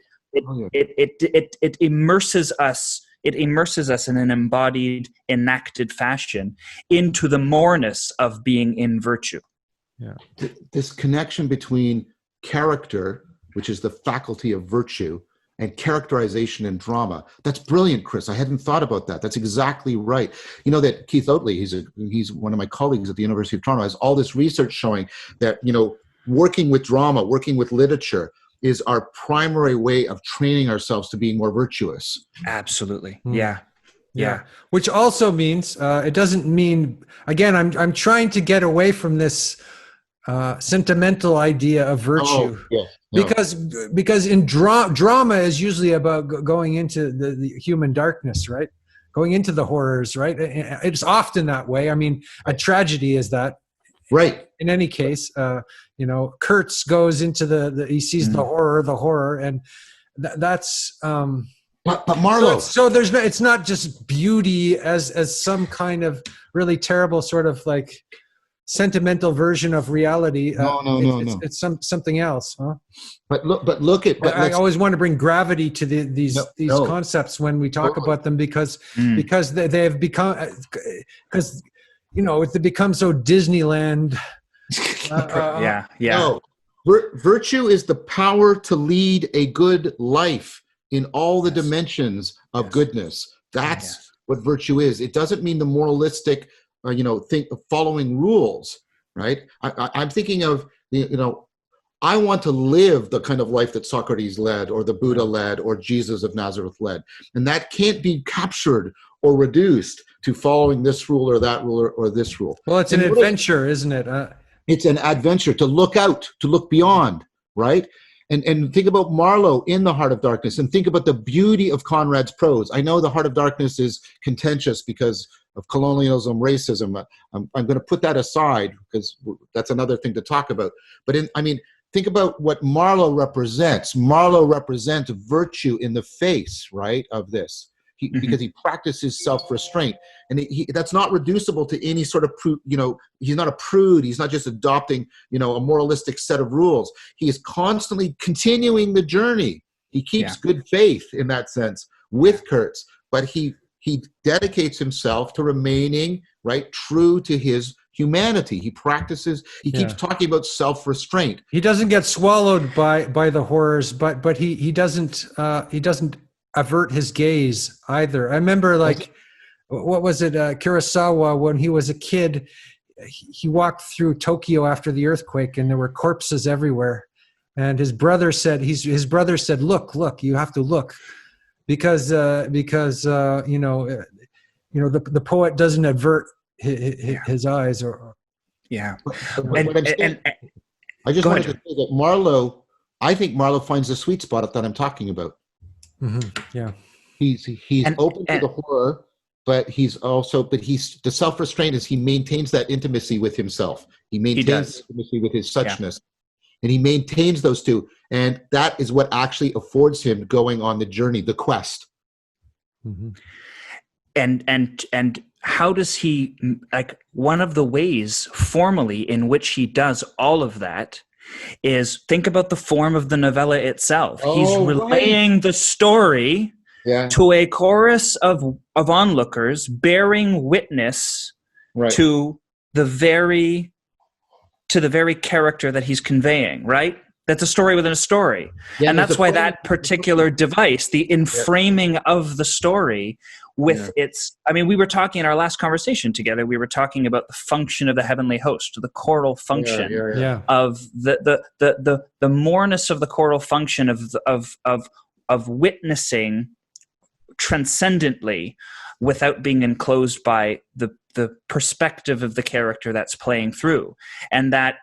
immerses us. It immerses us in an embodied, enacted fashion into the moreness of being in virtue. Yeah. This connection between character, which is the faculty of virtue, and characterization in drama. That's brilliant, Chris. I hadn't thought about that. That's exactly right. You know that Keith Oatley, he's one of my colleagues at the University of Toronto, has all this research showing that, working with drama, working with literature, is our primary way of training ourselves to being more virtuous. Absolutely. Hmm. Yeah. Yeah, which also means it doesn't mean, again, I'm trying to get away from this sentimental idea of virtue. Oh, yes. No. Because in drama is usually about going into the human darkness, right? Going into the horrors, right? It's often that way. I mean, a tragedy is that. Right. In any case, Kurtz goes into he sees the horror, and that's. But Marlo. So it's not just beauty as some kind of really terrible sort of like sentimental version of reality. No. It's something else, huh? But look at. I always want to bring gravity to these concepts when we talk about them because they have become they become so Disneyland. No, virtue is the power to lead a good life in all the dimensions of goodness. That's what virtue is. It doesn't mean the moralistic, think of following rules, right? I'm thinking of, I want to live the kind of life that Socrates led, or the Buddha led, or Jesus of Nazareth led. And that can't be captured or reduced to following this rule or that rule or this rule. Well, it's an adventure, isn't it? It's an adventure to look out, to look beyond, right? And think about Marlowe in The Heart of Darkness, and think about the beauty of Conrad's prose. I know The Heart of Darkness is contentious because of colonialism, racism. I'm going to put that aside because that's another thing to talk about. But think about what Marlowe represents. Marlowe represents virtue in the face, right, of this. Because he practices self-restraint, and that's not reducible to any sort of he's not a prude. He's not just adopting a moralistic set of rules. He is constantly continuing the journey. He keeps good faith in that sense with Kurtz, but he dedicates himself to remaining true to his humanity. He practices. He keeps talking about self-restraint. He doesn't get swallowed by the horrors, but he doesn't avert his gaze either. I remember, what was it, Kurosawa, when he was a kid, he walked through Tokyo after the earthquake, and there were corpses everywhere. And his brother said, look, you have to look, because the poet doesn't avert his eyes. Or I just wanted to say that Marlowe, I think Marlowe finds the sweet spot that I'm talking about. Mm-hmm. Yeah, he's open to the horror, but the self-restraint is he maintains that intimacy with himself. He maintains intimacy with his suchness, and he maintains those two, and that is what actually affords him going on the journey, the quest. Mm-hmm. And how does he, one of the ways formally in which he does all of that is, think about the form of the novella itself. He's relaying the story to a chorus of onlookers, bearing witness to the very character that he's conveying, right? That's a story within a story. Yeah, and that's why that particular device, the inframing of the story with we were talking in our last conversation together, we were talking about the function of the heavenly host, the choral function of the moreness of the choral function of witnessing transcendently without being enclosed by the perspective of the character that's playing through, and that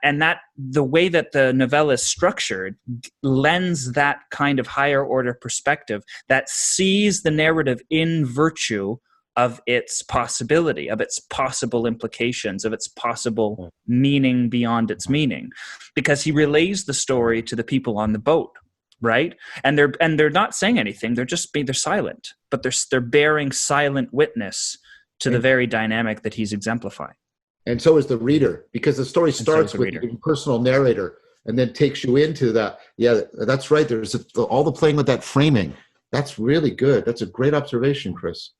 the way that the novella is structured lends that kind of higher order perspective that sees the narrative in virtue of its possibility, of its possible implications, of its possible meaning beyond its meaning, because he relays the story to the people on the boat. Right, and they're not saying anything. They're silent, but they're bearing silent witness to the very dynamic that he's exemplifying. And so is the reader, because the story starts with the personal narrator and then takes you into that. Yeah, that's right. There's all the playing with that framing. That's really good. That's a great observation, Chris.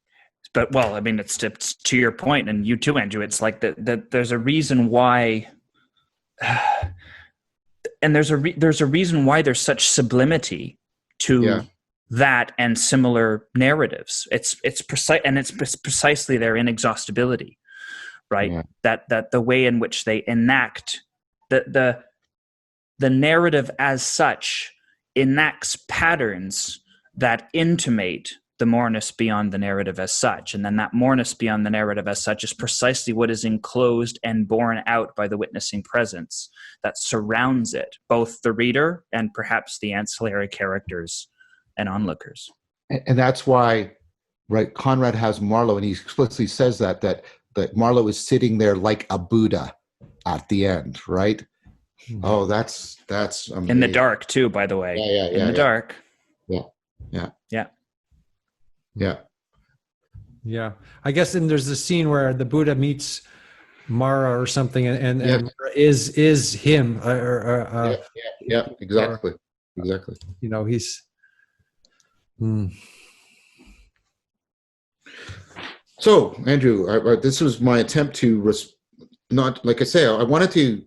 But it's to your point, and you too, Andrew. It's like that. There's a reason why. And there's a reason why there's such sublimity to that and similar narratives. It's precise, and it's precisely their inexhaustibility, right? Yeah. That the way in which they enact the narrative as such enacts patterns that intimate the moreness beyond the narrative as such. And then that moreness beyond the narrative as such is precisely what is enclosed and borne out by the witnessing presence that surrounds it, both the reader and perhaps the ancillary characters and onlookers. And that's why, right, Conrad has Marlowe, and he explicitly says that Marlowe is sitting there like a Buddha at the end, right? Mm-hmm. Oh, that's amazing. In the dark too, by the way. Yeah. In the dark. Yeah. I guess then there's the scene where the Buddha meets Mara or something, and Mara is him. Exactly. You know, he's. So, Andrew, this was my attempt to not, like I say, I wanted to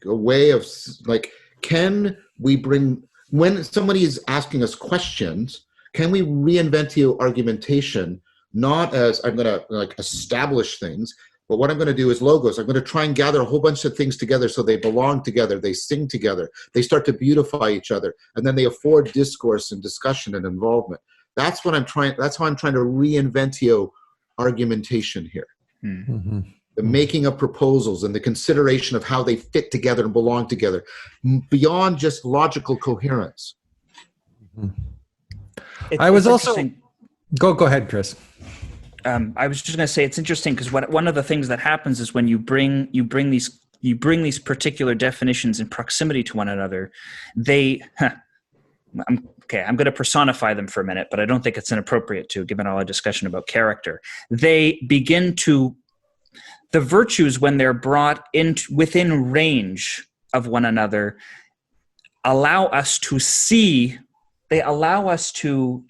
a way of like, can we bring, when somebody is asking us questions, can we reinventio argumentation, not as I'm going to like establish things, but what I'm going to do is logos. I'm going to try and gather a whole bunch of things together so they belong together, they sing together, they start to beautify each other, and then they afford discourse and discussion and involvement. That's what I'm trying, that's how I'm trying to reinventio argumentation here. Mm-hmm. The making of proposals and the consideration of how they fit together and belong together beyond just logical coherence. I was also go ahead, Chris. I was just going to say it's interesting because one of the things that happens is when you bring these particular definitions in proximity to one another, I'm going to personify them for a minute, but I don't think it's inappropriate to, given all our discussion about character. They begin to, the virtues, when they're brought within range of one another, allow us to see. They allow us to.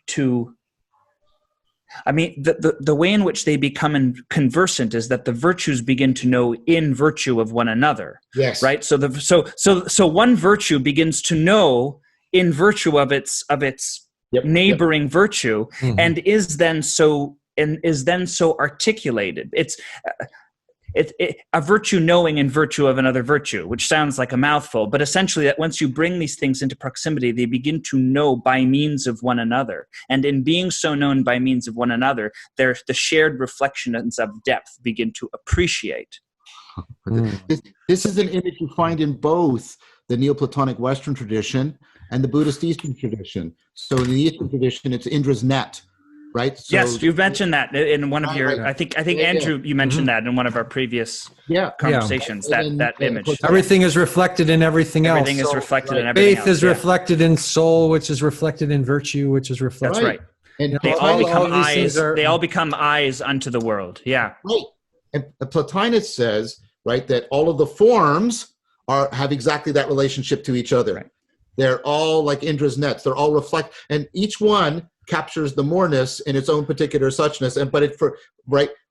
I mean, the way in which they become conversant is that the virtues begin to know in virtue of one another. Yes. Right. So one virtue begins to know in virtue of its neighboring virtue, mm-hmm. and is then so articulated. It's a virtue knowing in virtue of another virtue, which sounds like a mouthful, but essentially that once you bring these things into proximity, they begin to know by means of one another. And in being so known by means of one another, the shared reflections of depth begin to appreciate. This is an image you find in both the Neoplatonic Western tradition and the Buddhist Eastern tradition. So in the Eastern tradition, it's Indra's net. Right. So, yes, you've mentioned that in one of your. I think Andrew, you mentioned that in one of our previous conversations. That image. Everything is reflected in everything else. Everything is reflected in everything else. Faith is reflected in soul, which is reflected in virtue, which is reflected. That's right. And they all become eyes. They all become eyes unto the world. Yeah. Right. And Plotinus says, right, that all of the forms have exactly that relationship to each other. Right. They're all like Indra's nets. They're all reflect, and each one captures the moreness in its own particular suchness,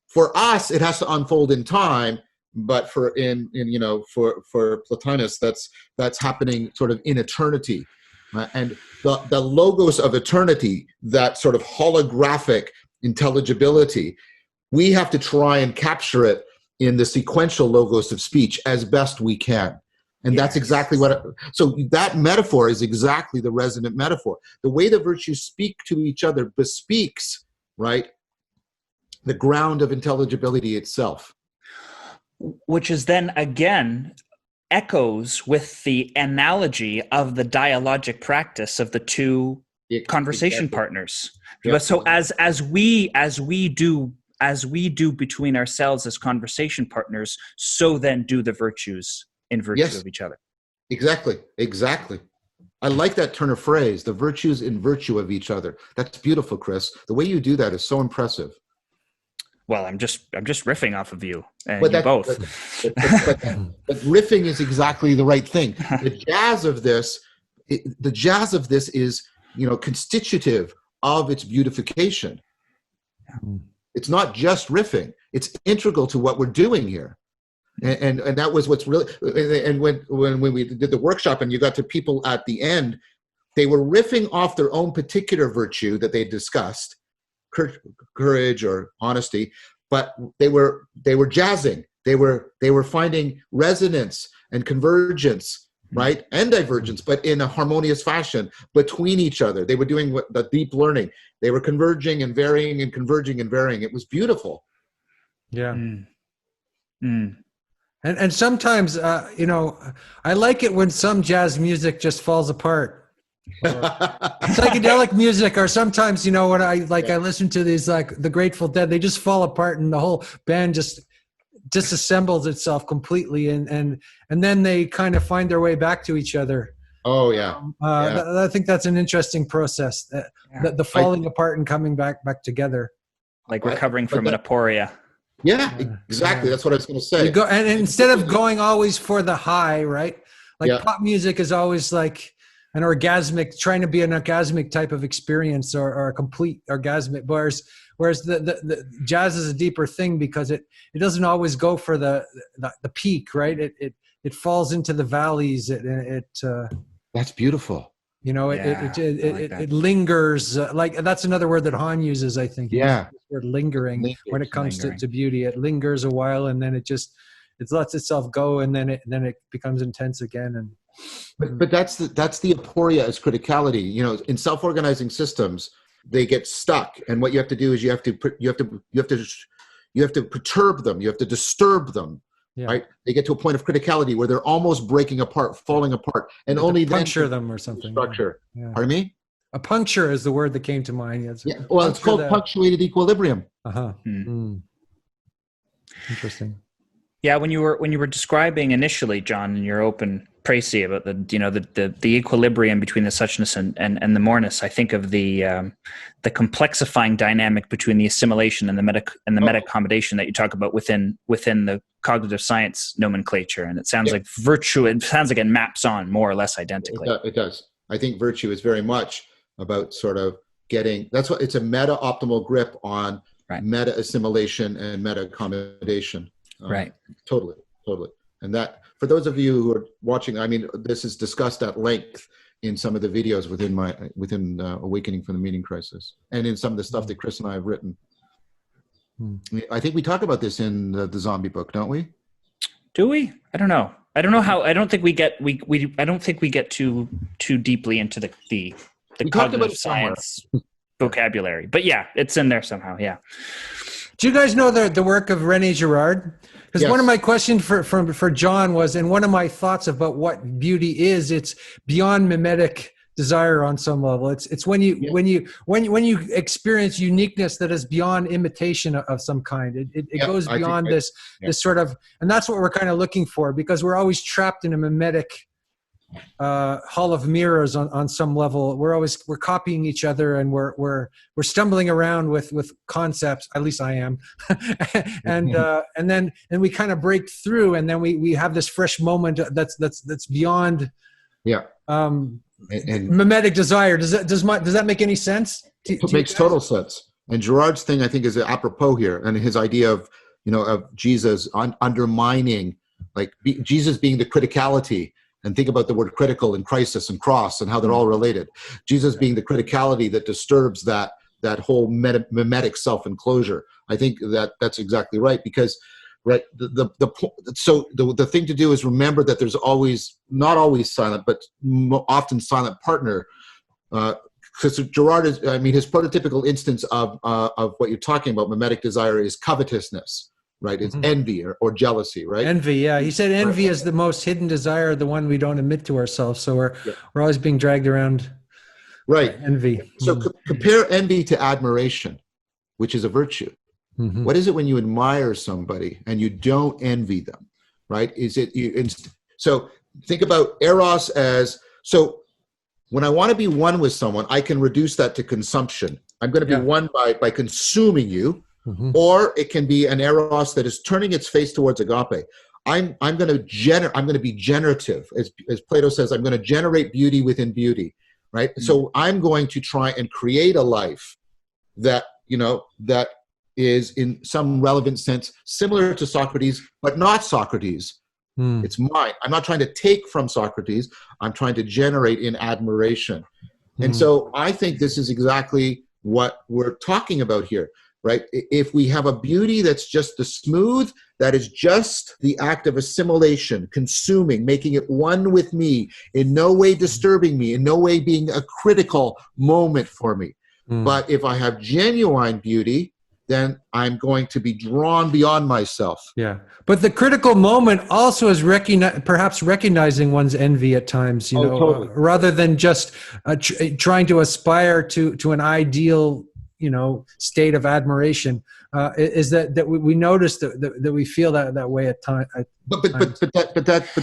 for us it has to unfold in time, but for Plotinus that's happening sort of in eternity, and the logos of eternity, that sort of holographic intelligibility, we have to try and capture it in the sequential logos of speech as best we can. And that's exactly so that metaphor is exactly the resonant metaphor. The way the virtues speak to each other bespeaks, right, the ground of intelligibility itself. Which is then again echoes with the analogy of the dialogic practice of the two conversation partners. Yeah. So as we do between ourselves as conversation partners, so then do the virtues in virtue of each other. Exactly. I like that turn of phrase, the virtues in virtue of each other. That's beautiful, Chris. The way you do that is so impressive. Well, I'm just riffing off of you, and you both. But riffing is exactly the right thing. The jazz of this is, constitutive of its beautification. It's not just riffing. It's integral to what we're doing here. And that was what's really, and when we did the workshop and you got to people at the end, they were riffing off their own particular virtue that they discussed, courage or honesty, but they were jazzing. They were finding resonance and convergence right? And divergence, but in a harmonious fashion between each other. They were doing the deep learning. They were converging and varying and converging and varying. It was beautiful. Yeah. And sometimes, I like it when some jazz music just falls apart. Psychedelic music, or sometimes, when I listen to these, like the Grateful Dead, they just fall apart and the whole band just disassembles itself completely, and then they kind of find their way back to each other. Oh yeah. I think that's an interesting process, the falling apart and coming back together, like recovering from an aporia. Yeah, exactly. That's what I was going to say. You go, and instead of going always for the high, right? Like pop music is always like an orgasmic, trying to be an orgasmic type of experience, or a complete orgasmic. Whereas the jazz is a deeper thing, because it doesn't always go for the peak, right? It falls into the valleys. That's beautiful. It lingers. Like that's another word that Han uses, I think. Yeah. Word lingering when it comes to beauty. It lingers a while, and then it lets itself go, and then it becomes intense again. And but that's the aporia as criticality. In self-organizing systems, they get stuck, and what you have to do is you have to perturb them. You have to disturb them. Yeah. Right? They get to a point of criticality where they're almost breaking apart, falling apart, and only then puncture them or something. Structure. Yeah. Pardon me? A puncture is the word that came to mind. Well, it's called punctuated equilibrium. Interesting. Yeah, when you were describing initially, John, in your open précis about the equilibrium between the suchness and the moreness, I think of the complexifying dynamic between the assimilation and the meta accommodation that you talk about within the cognitive science nomenclature, and it sounds like virtue. It sounds like it maps on more or less identically. It does. I think virtue is very much about sort of getting. That's what it's a meta optimal grip on meta assimilation and meta accommodation. Right. Totally. And that, for those of you who are watching, I mean, this is discussed at length in some of the videos within Awakening from the Meaning Crisis, and in some of the stuff that Chris and I have written. I think we talk about this in the zombie book, don't we? Do we? I don't know. I don't know how. I don't think we get I don't think we get too deeply into the cognitive science vocabulary. But yeah, it's in there somehow. Yeah. Do you guys know the work of Rene Girard? Because one of my questions for John was, and one of my thoughts about what beauty is, it's beyond mimetic desire on some level. It's when you experience uniqueness that is beyond imitation of some kind. It goes beyond this sort of, and that's what we're kind of looking for, because we're always trapped in a mimetic hall of mirrors on some level. We're copying each other, and we're stumbling around with concepts. At least I am. and then we kind of break through, and then we have this fresh moment that's beyond mimetic desire. Does that make any sense? It makes total sense. And Girard's thing, I think, is apropos here, and his idea of Jesus undermining, like Jesus being the criticality. And think about the word critical and crisis and cross and how they're all related. Jesus being the criticality that disturbs that whole mimetic self-enclosure. I think that's exactly right, because the thing to do is remember that there's not always silent, but often silent partner. Because Girard his prototypical instance of what you're talking about, mimetic desire, is covetousness. Right, it's envy or jealousy, right? Envy, yeah. He said envy is the most hidden desire, the one we don't admit to ourselves. So we're always being dragged around. Right, envy. So compare envy to admiration, which is a virtue. What is it when you admire somebody and you don't envy them? Right? So think about eros as, so when I want to be one with someone, I can reduce that to consumption. I'm going to be one by consuming you. Or it can be an eros that is turning its face towards agape. I'm going to be generative, as Plato says. I'm going to generate beauty within beauty, right? So I'm going to try and create a life that is in some relevant sense similar to Socrates, but not Socrates. It's mine. I'm not trying to take from Socrates. I'm trying to generate in admiration. And so I think this is exactly what we're talking about here. right? If we have a beauty that's just the smooth, that is just the act of assimilation, consuming, making it one with me, in no way disturbing me, in no way being a critical moment for me. But if I have genuine beauty, then I'm going to be drawn beyond myself. Yeah. But the critical moment also is perhaps recognizing one's envy at times, Totally. rather than just trying to aspire to an ideal, state of admiration. Is that we notice that we feel that way at times. But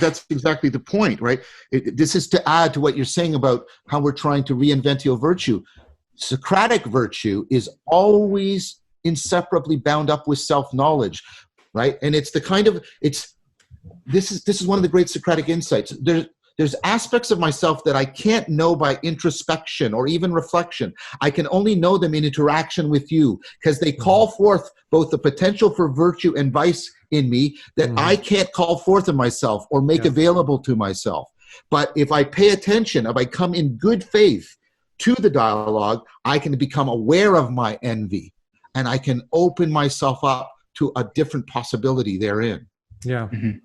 that's exactly the point, right? This is to add to what you're saying about how we're trying to reinventio virtue. Socratic virtue is always inseparably bound up with self-knowledge, right? And it's the kind of this is one of the great Socratic insights. There's aspects of myself that I can't know by introspection or even reflection. I can only know them in interaction with you, because they call forth both the potential for virtue and vice in me that I can't call forth in myself or make available to myself. But if I pay attention, if I come in good faith to the dialogue, I can become aware of my envy, and I can open myself up to a different possibility therein. Yeah. Mm-hmm.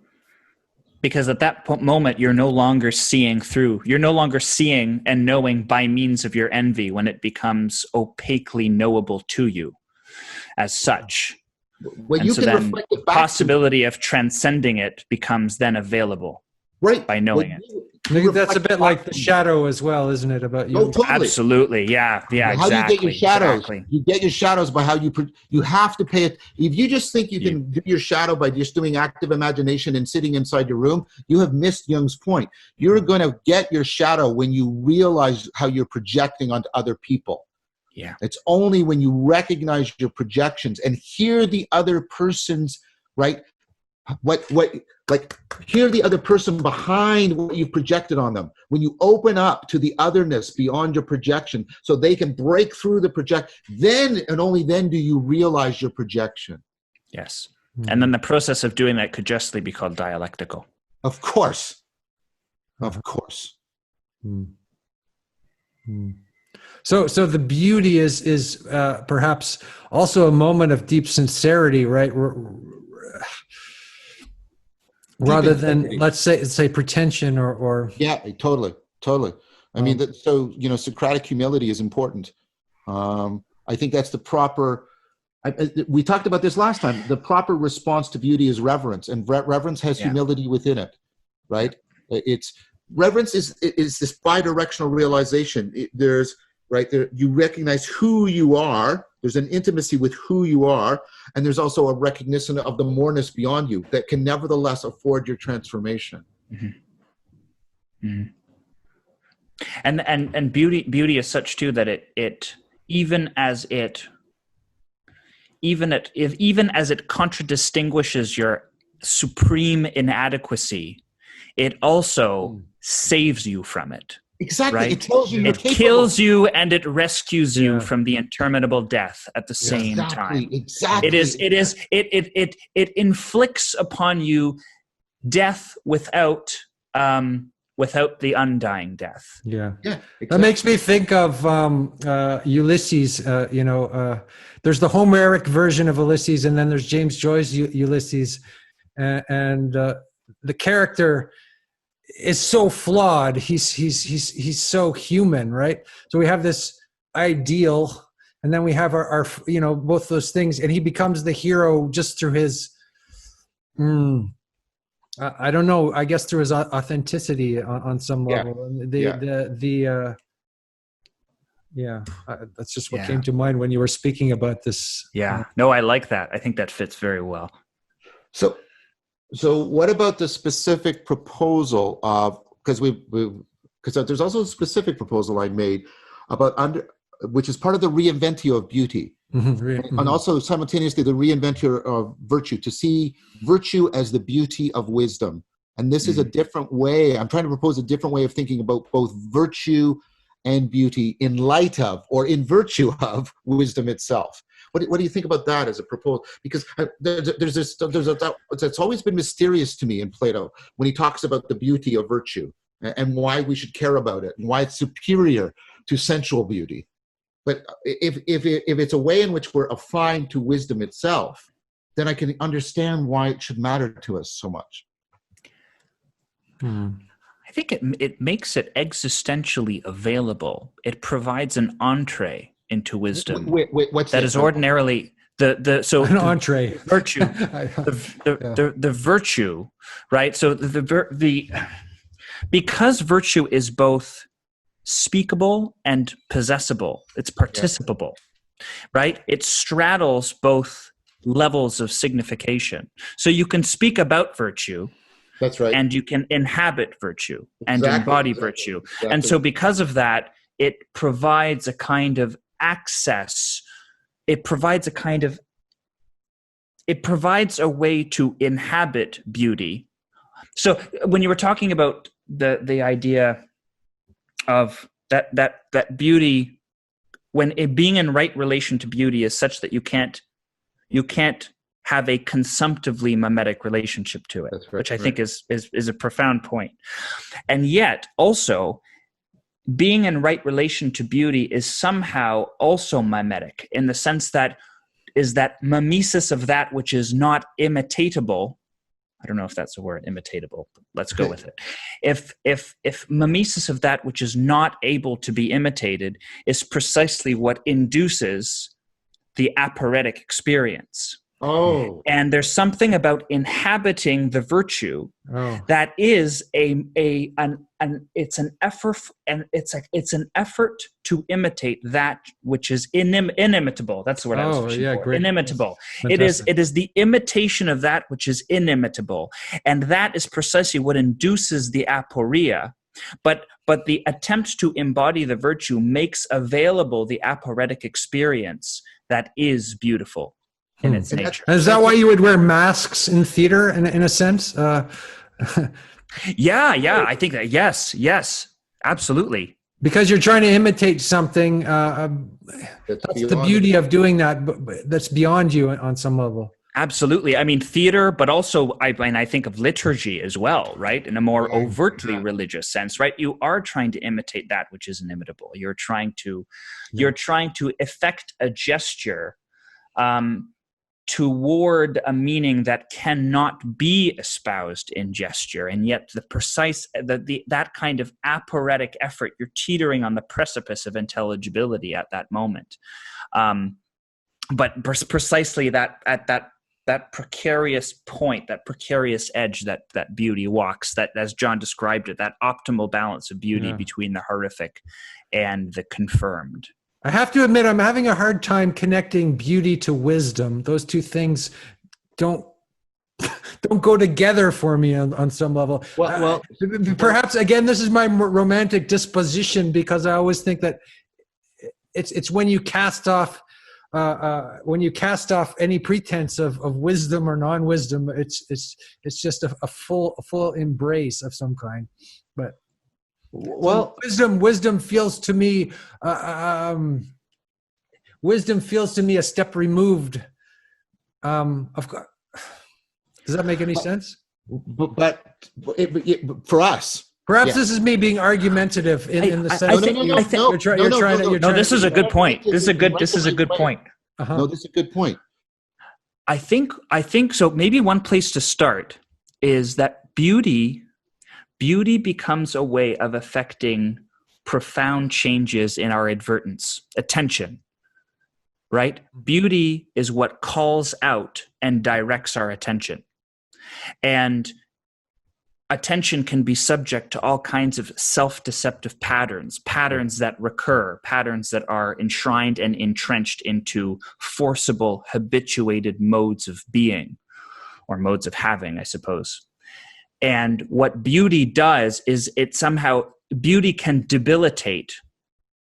Because at that moment, you're no longer seeing through. You're no longer seeing and knowing by means of your envy when it becomes opaquely knowable to you as such. Well, and you so can then reflect the it back possibility of transcending it becomes then available, right, by knowing it. That's a bit like the shadow as well, isn't it? About you. Oh, totally. Absolutely. Yeah. Exactly. How do you get your shadows? Exactly. You get your shadows by how you have to pay it. If you just think you can do your shadow by just doing active imagination and sitting inside your room, you have missed Jung's point. You're going to get your shadow when you realize how you're projecting onto other people. Yeah. It's only when you recognize your projections and hear the other person's, right? Hear the other person behind what you've projected on them. When you open up to the otherness beyond your projection so they can break through the then and only then do you realize your projection. Yes. And then the process of doing that could justly be called dialectical. Of course. Of course. So the beauty is perhaps also a moment of deep sincerity, right? Rather than, let's say pretension or yeah, totally. I mean, Socratic humility is important. I think that's the proper. We talked about this last time. The proper response to beauty is reverence, and reverence has humility within it, right? Reverence is this bi-directional realization. You recognize who you are. There's an intimacy with who you are, and there's also a recognition of the moreness beyond you that can nevertheless afford your transformation. Mm-hmm. Mm-hmm. And beauty is such too that it even as it contradistinguishes your supreme inadequacy, it also saves you from it. Exactly. Right? It tells you it kills you and it rescues you from the interminable death at the same time. Exactly. It inflicts upon you death without the undying death. Yeah. Exactly. That makes me think of Ulysses. There's the Homeric version of Ulysses, and then there's James Joyce's Ulysses, and the character is so flawed. He's so human, right? So we have this ideal, and then we have our both those things, and he becomes the hero just through his I don't know, I guess through his authenticity on some level. That's just what came to mind when you were speaking about this. No, I like that. I think that fits very well. So what about the specific proposal of, because there's also a specific proposal I made about which is part of the reinventio of beauty, and also simultaneously the reinventio of virtue, to see virtue as the beauty of wisdom. And this is a different way. I'm trying to propose a different way of thinking about both virtue and beauty in light of, or in virtue of, wisdom itself. What do you think about that as a proposal? Because it's always been mysterious to me in Plato when he talks about the beauty of virtue and why we should care about it and why it's superior to sensual beauty. But if it's a way in which we're affine to wisdom itself, then I can understand why it should matter to us so much. I think it makes it existentially available. It provides an entree into wisdom. Wait, what's that is ordinarily so An entree. virtue, the virtue, right? So because virtue is both speakable and possessible, it's participable, right? It straddles both levels of signification. So you can speak about virtue. That's right. And you can inhabit virtue and embody virtue. Exactly. And so because of that, it provides a kind of access. It provides a way to inhabit beauty. So when you were talking about the idea of that beauty, when being in right relation to beauty is such that you can't have a consumptively mimetic relationship to it, which I think is a profound point. And yet also being in right relation to beauty is somehow also mimetic, in the sense that is that mimesis of that which is not imitatable. I don't know if that's a word, imitatable. Let's go with it. If mimesis of that which is not able to be imitated is precisely what induces the aporetic experience. Oh. And there's something about inhabiting the virtue that is it's an effort, and it's an effort to imitate that which is inimitable. That's the word I was looking for. Great. Inimitable. Fantastic. It is the imitation of that which is inimitable, and that is precisely what induces the aporia. But the attempt to embody the virtue makes available the aporetic experience that is beautiful in its nature. Is that why you would wear masks in theater, in a sense? Yeah. I think that yes, absolutely. Because you're trying to imitate something. That's the beauty of doing that, but that's beyond you on some level. Absolutely. I mean, theater, but also I think of liturgy as well, right? In a more overtly religious sense, right? You are trying to imitate that which is inimitable. You're trying to effect a gesture toward a meaning that cannot be espoused in gesture, and yet that kind of aporetic effort, you're teetering on the precipice of intelligibility at that moment. But precisely that at that precarious point, that precarious edge that beauty walks, that, as John described it, that optimal balance of beauty between the horrific and the confirmed. I have to admit, I'm having a hard time connecting beauty to wisdom. Those two things don't go together for me on some level. Well, perhaps again, this is my romantic disposition, because I always think that it's when you cast off any pretense of wisdom or non-wisdom, it's just a full embrace of some kind. But wisdom feels to me a step removed. Of course, does that make any sense? But for us, perhaps this is me being argumentative in the sense that this is a good point. This is a good point. No, this is a good point. I think so. Maybe one place to start is that beauty becomes a way of affecting profound changes in our attention, right? Beauty is what calls out and directs our attention. And attention can be subject to all kinds of self-deceptive patterns that recur, patterns that are enshrined and entrenched into forcible, habituated modes of being, or modes of having, I suppose. And what beauty does is beauty can debilitate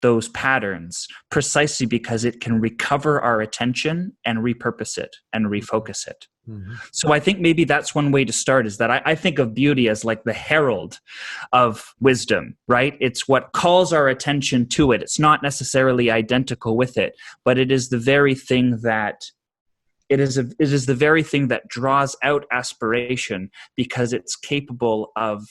those patterns precisely because it can recover our attention and repurpose it and refocus it. Mm-hmm. So I think maybe that's one way to start, is that I think of beauty as like the herald of wisdom, right? It's what calls our attention to it. It's not necessarily identical with it, but it is the very thing that it is the very thing that draws out aspiration, because it's capable of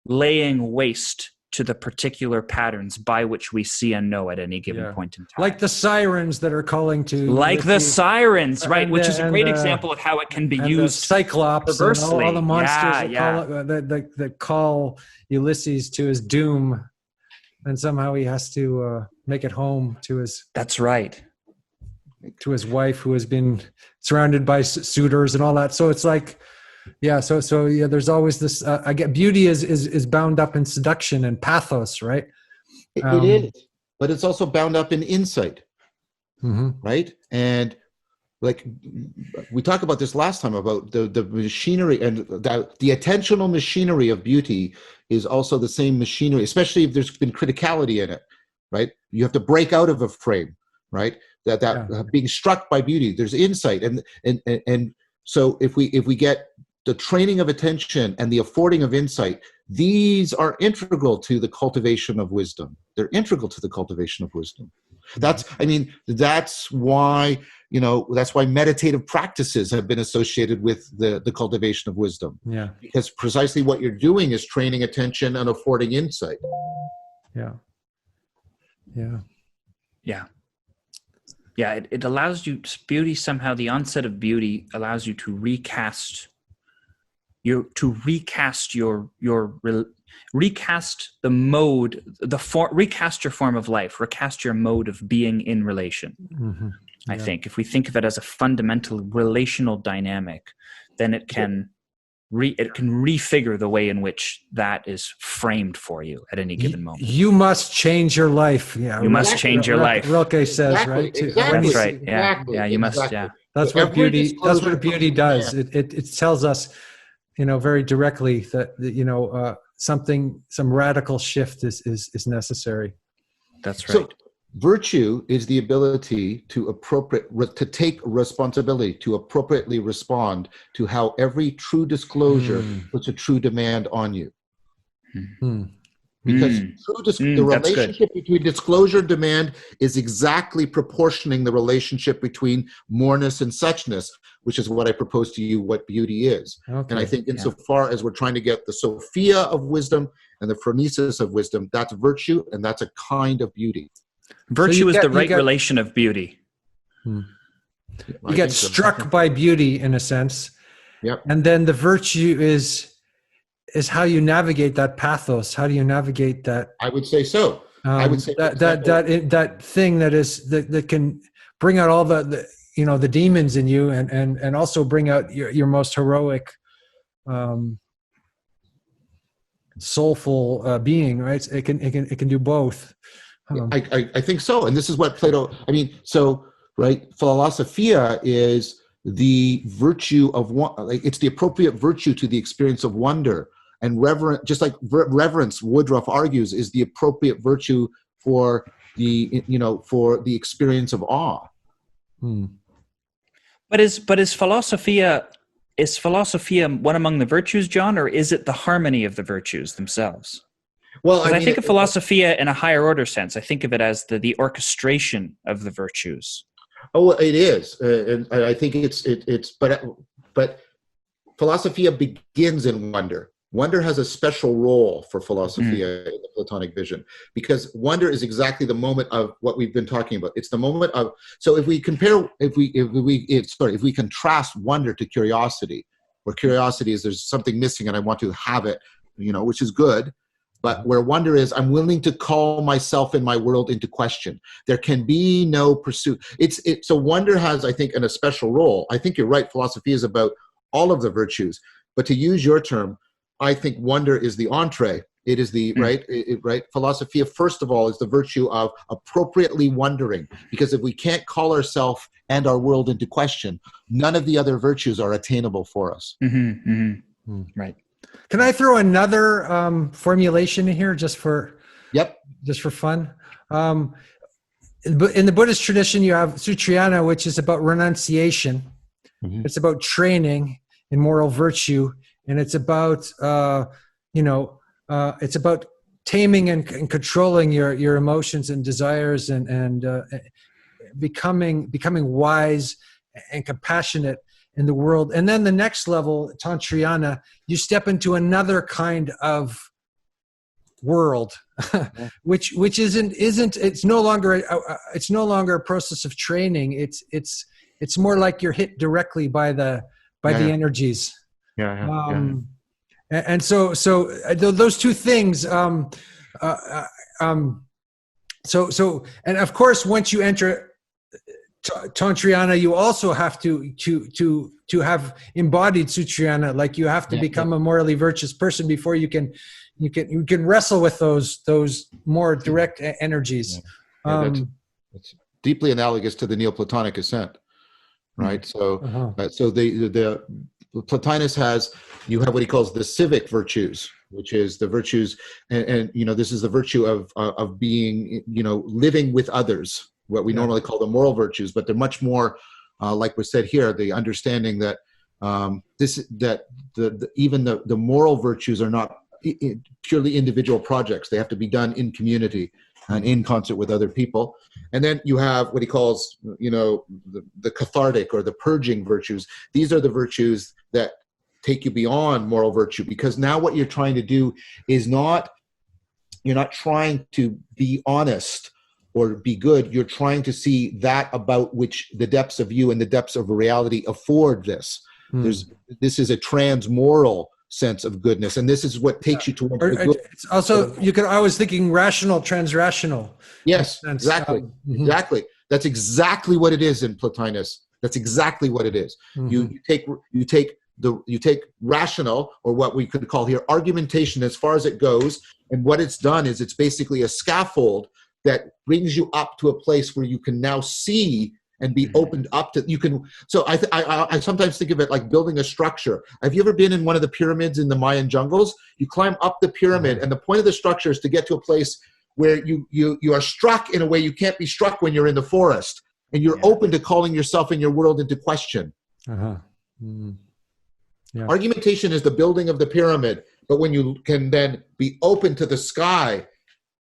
laying waste to the particular patterns by which we see and know at any given point in time. Like the sirens that are calling to... Like the sirens, right? And which is a great example of how it can be used Cyclops perversely. and all the monsters Yeah, that call Ulysses to his doom. And somehow he has to make it home to his... That's right. To his wife, who has been surrounded by suitors and all that. So it's like... Yeah, so yeah, there's always this. I get beauty is bound up in seduction and pathos, right? It is, but it's also bound up in insight, right? And like we talked about this last time about the machinery and the attentional machinery of beauty is also the same machinery, especially if there's been criticality in it, right? You have to break out of a frame, right? Being struck by beauty, there's insight, and so if we get the training of attention and the affording of insight, these are integral to the cultivation of wisdom. They're integral to the cultivation of wisdom. That's why, that's why meditative practices have been associated with the cultivation of wisdom. Yeah. Because precisely what you're doing is training attention and affording insight. Yeah. Yeah. Yeah. Yeah. It allows you, beauty somehow, the onset of beauty allows you to recast recast the mode, recast your form of life, recast your mode of being in relation. Yeah. I think if we think of it as a fundamental relational dynamic, then it can refigure the way in which that is framed for you at any given moment. You must change your life. Yeah, you must change your life. Rilke says, right? That's right. Yeah, you must. Yeah, that's what beauty. That's what beauty does. It tells us, very directly that some radical shift is necessary. That's right. So virtue is the ability to take responsibility, to appropriately respond to how every true disclosure puts a true demand on you. Because the relationship between disclosure and demand is exactly proportioning the relationship between moreness and suchness, which is what I propose to you what beauty is. Okay. And I think insofar as we're trying to get the Sophia of wisdom and the phronesis of wisdom, that's virtue, and that's a kind of beauty. Virtue is the right relation of beauty. You get struck by beauty in a sense. Yep. And then the virtue is how you navigate that pathos. How do you navigate that? I would say so. I would say that thing that can bring out all the demons in you and also bring out your most heroic, soulful being. Right? It can do both. I think so, and this is what Plato. Philo-sophia is the virtue of it's the appropriate virtue to the experience of wonder. And just like reverence, Woodruff argues, is the appropriate virtue for the experience of awe. But is philosophia one among the virtues, John, or is it the harmony of the virtues themselves? Well, I think of philosophia in a higher order sense. I think of it as the orchestration of the virtues. Oh, it is, and I think but philosophia begins in wonder. Wonder has a special role for philosophia in the Platonic vision, because wonder is exactly the moment of what we've been talking about. It's the moment of, so if we contrast wonder to curiosity, where curiosity is there's something missing and I want to have it, which is good, but where wonder is I'm willing to call myself and my world into question. There can be no pursuit. So wonder has, I think, a special role. I think you're right. Philosophy is about all of the virtues, but to use your term, I think wonder is the entree. It is the right. Philosophia, first of all, is the virtue of appropriately wondering, because if we can't call ourselves and our world into question, none of the other virtues are attainable for us. Right. Can I throw another formulation in here just for fun? In the Buddhist tradition, you have Sutrayana, which is about renunciation. It's about training in moral virtue. And it's about, it's about taming and controlling your emotions and desires and becoming wise and compassionate in the world. And then the next level, Tantrayana, you step into another kind of world, which isn't it's no longer a process of training. It's more like you're hit directly by the energies. And so those two things. And of course, once you enter Tantrayana, you also have to have embodied Sutrayana. Like you have to become a morally virtuous person before you can wrestle with those more direct energies. It's deeply analogous to the Neoplatonic ascent, right? So, so the Plotinus you have what he calls the civic virtues, which is the virtues, and this is the virtue of being, living with others, what we normally call the moral virtues, but they're much more, like was said here, the understanding that even the moral virtues are not purely individual projects. They have to be done in community and in concert with other people. And then you have what he calls, the cathartic or the purging virtues. These are the virtues that take you beyond moral virtue, because now what you're trying to do is you're not trying to be honest or be good. You're trying to see that about which the depths of you and the depths of reality afford this. This is a transmoral sense of goodness, and this is what takes you towards the good. It's also, I was thinking rational, transrational. Yes, exactly. Exactly. That's exactly what it is in Plotinus. That's exactly what it is. You take rational, or what we could call here argumentation, as far as it goes, and what it's done is it's basically a scaffold that brings you up to a place where you can now see and be opened up to, so I sometimes think of it like building a structure. Have you ever been in one of the pyramids in the Mayan jungles? You climb up the pyramid, and the point of the structure is to get to a place where you are struck in a way you can't be struck when you're in the forest, and you're open to calling yourself and your world into question. Argumentation is the building of the pyramid, but when you can then be open to the sky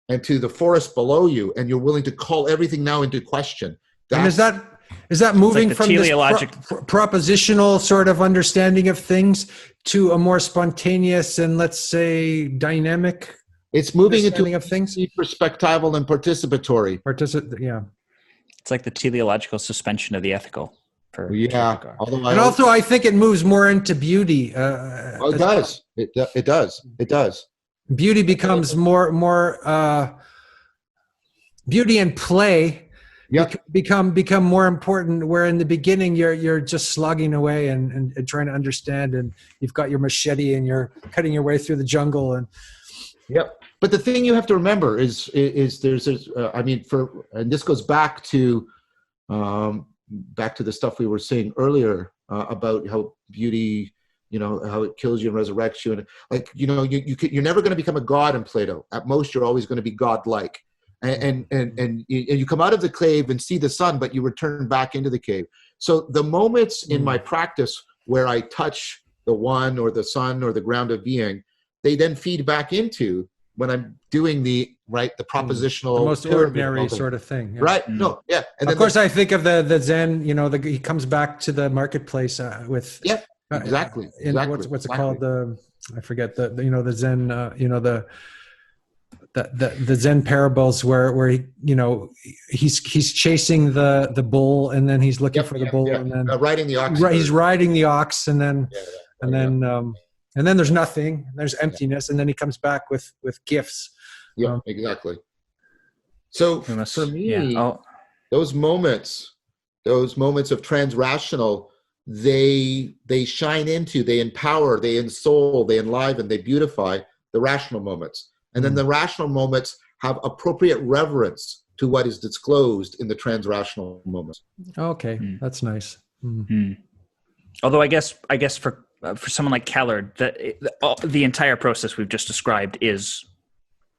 and to the forest below you, and you're willing to call everything now into question. And is that moving from this propositional sort of understanding of things to a more spontaneous and, let's say, dynamic? It's moving into of things, perspectival and participatory. It's like the teleological suspension of the ethical. Also, I think it moves more into beauty. It does. It does. Beauty becomes more beauty and play. Become more important, where in the beginning you're just slogging away and trying to understand, and you've got your machete and you're cutting your way through the jungle. And but the thing you have to remember is there's and this goes back to the stuff we were saying earlier about how beauty, how it kills you and resurrects you, and you're never going to become a god in Plato. At most, you're always going to be godlike. And you come out of the cave and see the sun, but you return back into the cave. So the moments in my practice where I touch the one or the sun or the ground of being, they then feed back into when I'm doing the propositional, the most ordinary sort of thing. Right? No, yeah. And of course, I think of the Zen. He comes back to the marketplace with exactly. What's it called? I forget the Zen. The Zen parables where he's chasing the bull, and then he's looking for the bull, and then riding the ox. He's riding the ox, and then and then there's nothing. There's emptiness, and then he comes back with gifts. Exactly. So for me, those moments of transrational, they shine into, they empower, they ensoul, they enliven, they beautify the rational moments. And then the rational moments have appropriate reverence to what is disclosed in the transrational moments. Okay, that's nice. Although I guess for someone like Callard, the entire process we've just described is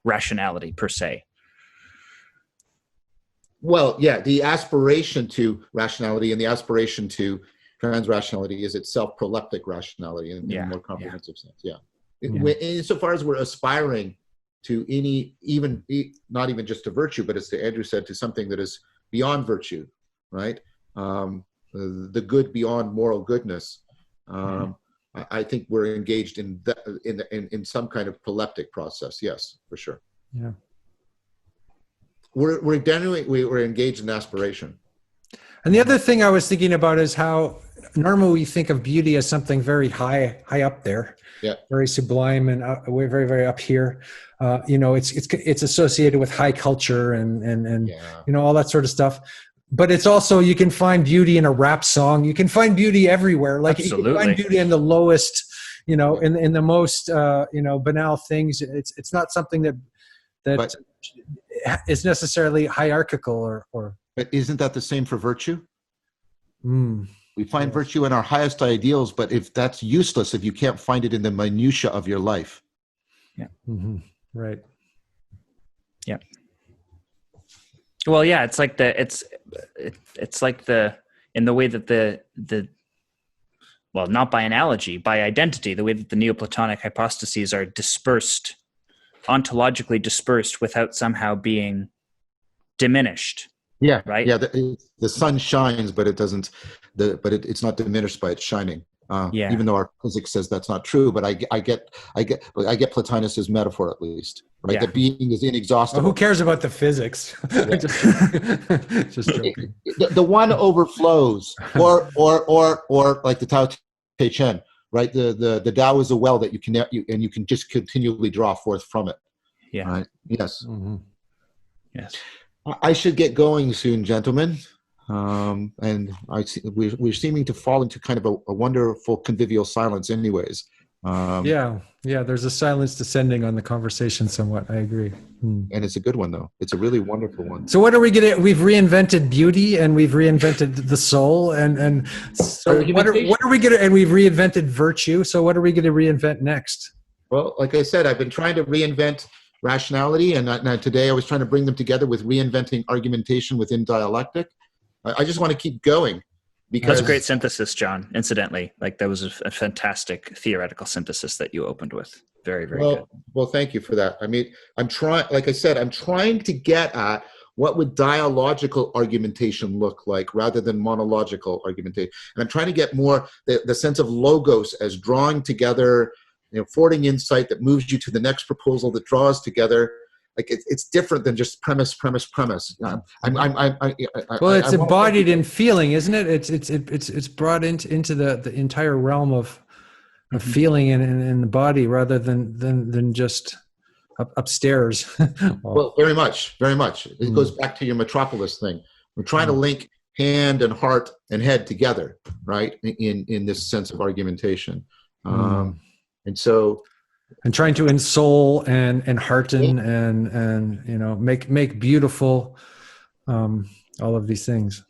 rationality per se. Well, the aspiration to rationality and the aspiration to transrationality is itself proleptic rationality in a more comprehensive sense. Insofar as we're aspiring to not even just to virtue, but as Andrew said, to something that is beyond virtue, right? The good beyond moral goodness. I think we're engaged in some kind of proleptic process. Yes, for sure. Yeah. We're engaged in aspiration. And the other thing I was thinking about is how normally we think of beauty as something very high up there, very sublime and we're very, very up here. It's associated with high culture and all that sort of stuff. But it's also, you can find beauty in a rap song. You can find beauty everywhere. Like Absolutely. You can find beauty in the lowest, in the most, banal things. It's not something that is necessarily hierarchical or. But isn't that the same for virtue? We find Yes. virtue in our highest ideals, but if that's useless, if you can't find it in the minutia of your life. Yeah. Mm-hmm. Right. Yeah. Well, yeah, it's like in the way that well, not by analogy, by identity, the way that the Neoplatonic hypostases are dispersed, ontologically dispersed without somehow being diminished. Yeah. Right. Yeah. The sun shines, but it doesn't. It's not diminished by its shining. Even though our physics says that's not true, but I get Plotinus's metaphor at least, right? Yeah. That being is inexhaustible. Well, who cares about the physics? Just joking. The one overflows, or like the Tao Te Ching, right? The Tao is a well that you can just continually draw forth from it. Yeah. Right? Yes. Mm-hmm. Yes. I should get going soon, gentlemen. And we're seeming to fall into kind of a wonderful convivial silence anyways. There's a silence descending on the conversation somewhat. I agree. And it's a good one, though. It's a really wonderful one. So what are we gonna? We've reinvented beauty and we've reinvented the soul and so what are we gonna? And we've reinvented virtue. So what are we gonna reinvent next? Well, like I said, I've been trying to reinvent rationality, and today I was trying to bring them together with reinventing argumentation within dialectic. I just want to keep going because That's a great synthesis, John. Incidentally, like that was a fantastic theoretical synthesis that you opened with. Very, very good. Well, thank you for that. I mean, I'm trying to get at what would dialogical argumentation look like rather than monological argumentation. And I'm trying to get more the sense of logos as drawing together, forwarding insight that moves you to the next proposal that draws together. Like it's different than just premise. Well, it's embodied in feeling, isn't it? It's brought into the entire realm of feeling in the body rather than just upstairs. Well, very much. It goes back to your metropolis thing. We're trying to link hand and heart and head together, right? In this sense of argumentation, and trying to ensoul and hearten and make beautiful all of these things.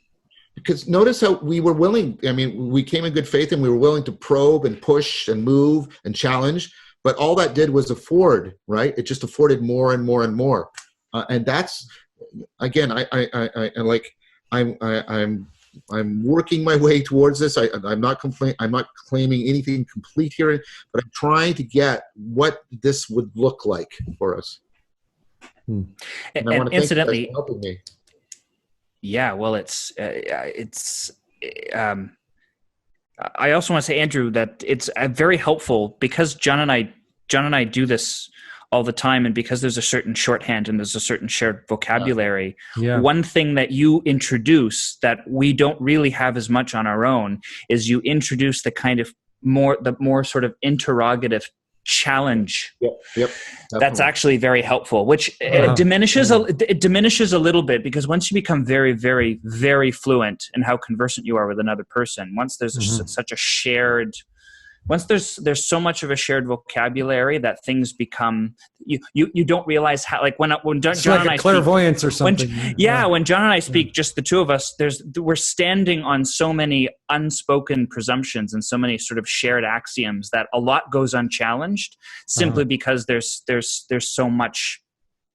Because notice how we were willing. I mean, we came in good faith and we were willing to probe and push and move and challenge. But all that did was afford, right? It just afforded more and more and more. And that's, again, I'm working my way towards this. I'm not claiming anything complete here, but I'm trying to get what this would look like for us. And I want to incidentally, thank you for helping me. Yeah, well, I also want to say, Andrew, that it's very helpful because John and I do this all the time, and because there's a certain shorthand and there's a certain shared vocabulary. Yeah. One thing that you introduce that we don't really have as much on our own is you introduce the more sort of interrogative challenge. Yep. That's actually very helpful, which diminishes a little bit, because once you become very, very, very fluent in how conversant you are with another person, once there's there's so much of a shared vocabulary that things become, you don't realize how, like when John and I clairvoyance or something. When John and I speak, just the two of us, we're standing on so many unspoken presumptions and so many sort of shared axioms that a lot goes unchallenged simply because there's so much,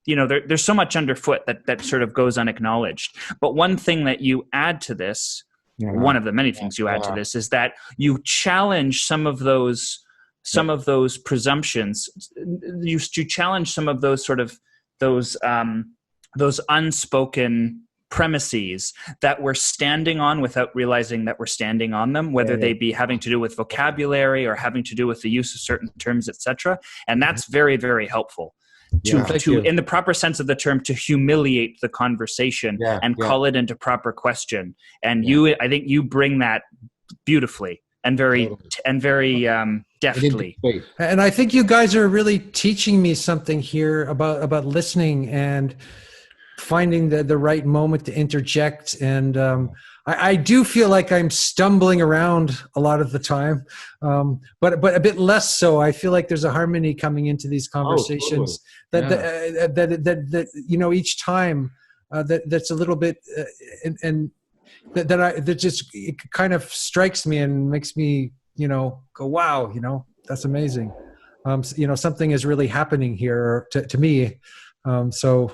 there's so much underfoot that sort of goes unacknowledged. But one thing that you add to this, one of the many things you add to this, is that you challenge some of those presumptions. You challenge some of those sort of those unspoken premises that we're standing on without realizing that we're standing on them, whether they be having to do with vocabulary or having to do with the use of certain terms, etc. And that's very, very helpful to in the proper sense of the term, to humiliate the conversation and call it into proper question. And I think you bring that beautifully and very deftly. And I think you guys are really teaching me something here about listening and finding the right moment to interject. And I do feel like I'm stumbling around a lot of the time, but a bit less so. I feel like there's a harmony coming into these conversations that you know, each time that's a little bit that just it kind of strikes me and makes me, you know, go, wow, you know, that's amazing. You know, something is really happening here to me. So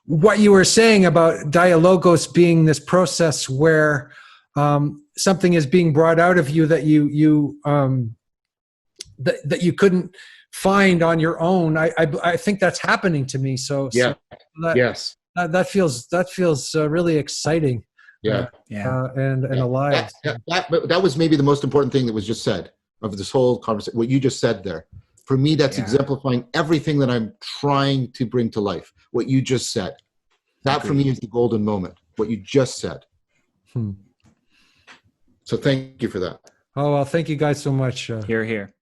what you were saying about dialogos being this process where something is being brought out of you that that you couldn't find on your own. I think that's happening to me. That feels really exciting. And alive. That was maybe the most important thing that was just said of this whole conversation. What you just said there, for me, that's exemplifying everything that I'm trying to bring to life. What you just said, that for me is the golden moment. What you just said. So thank you for that. Oh well, thank you guys so much. Here.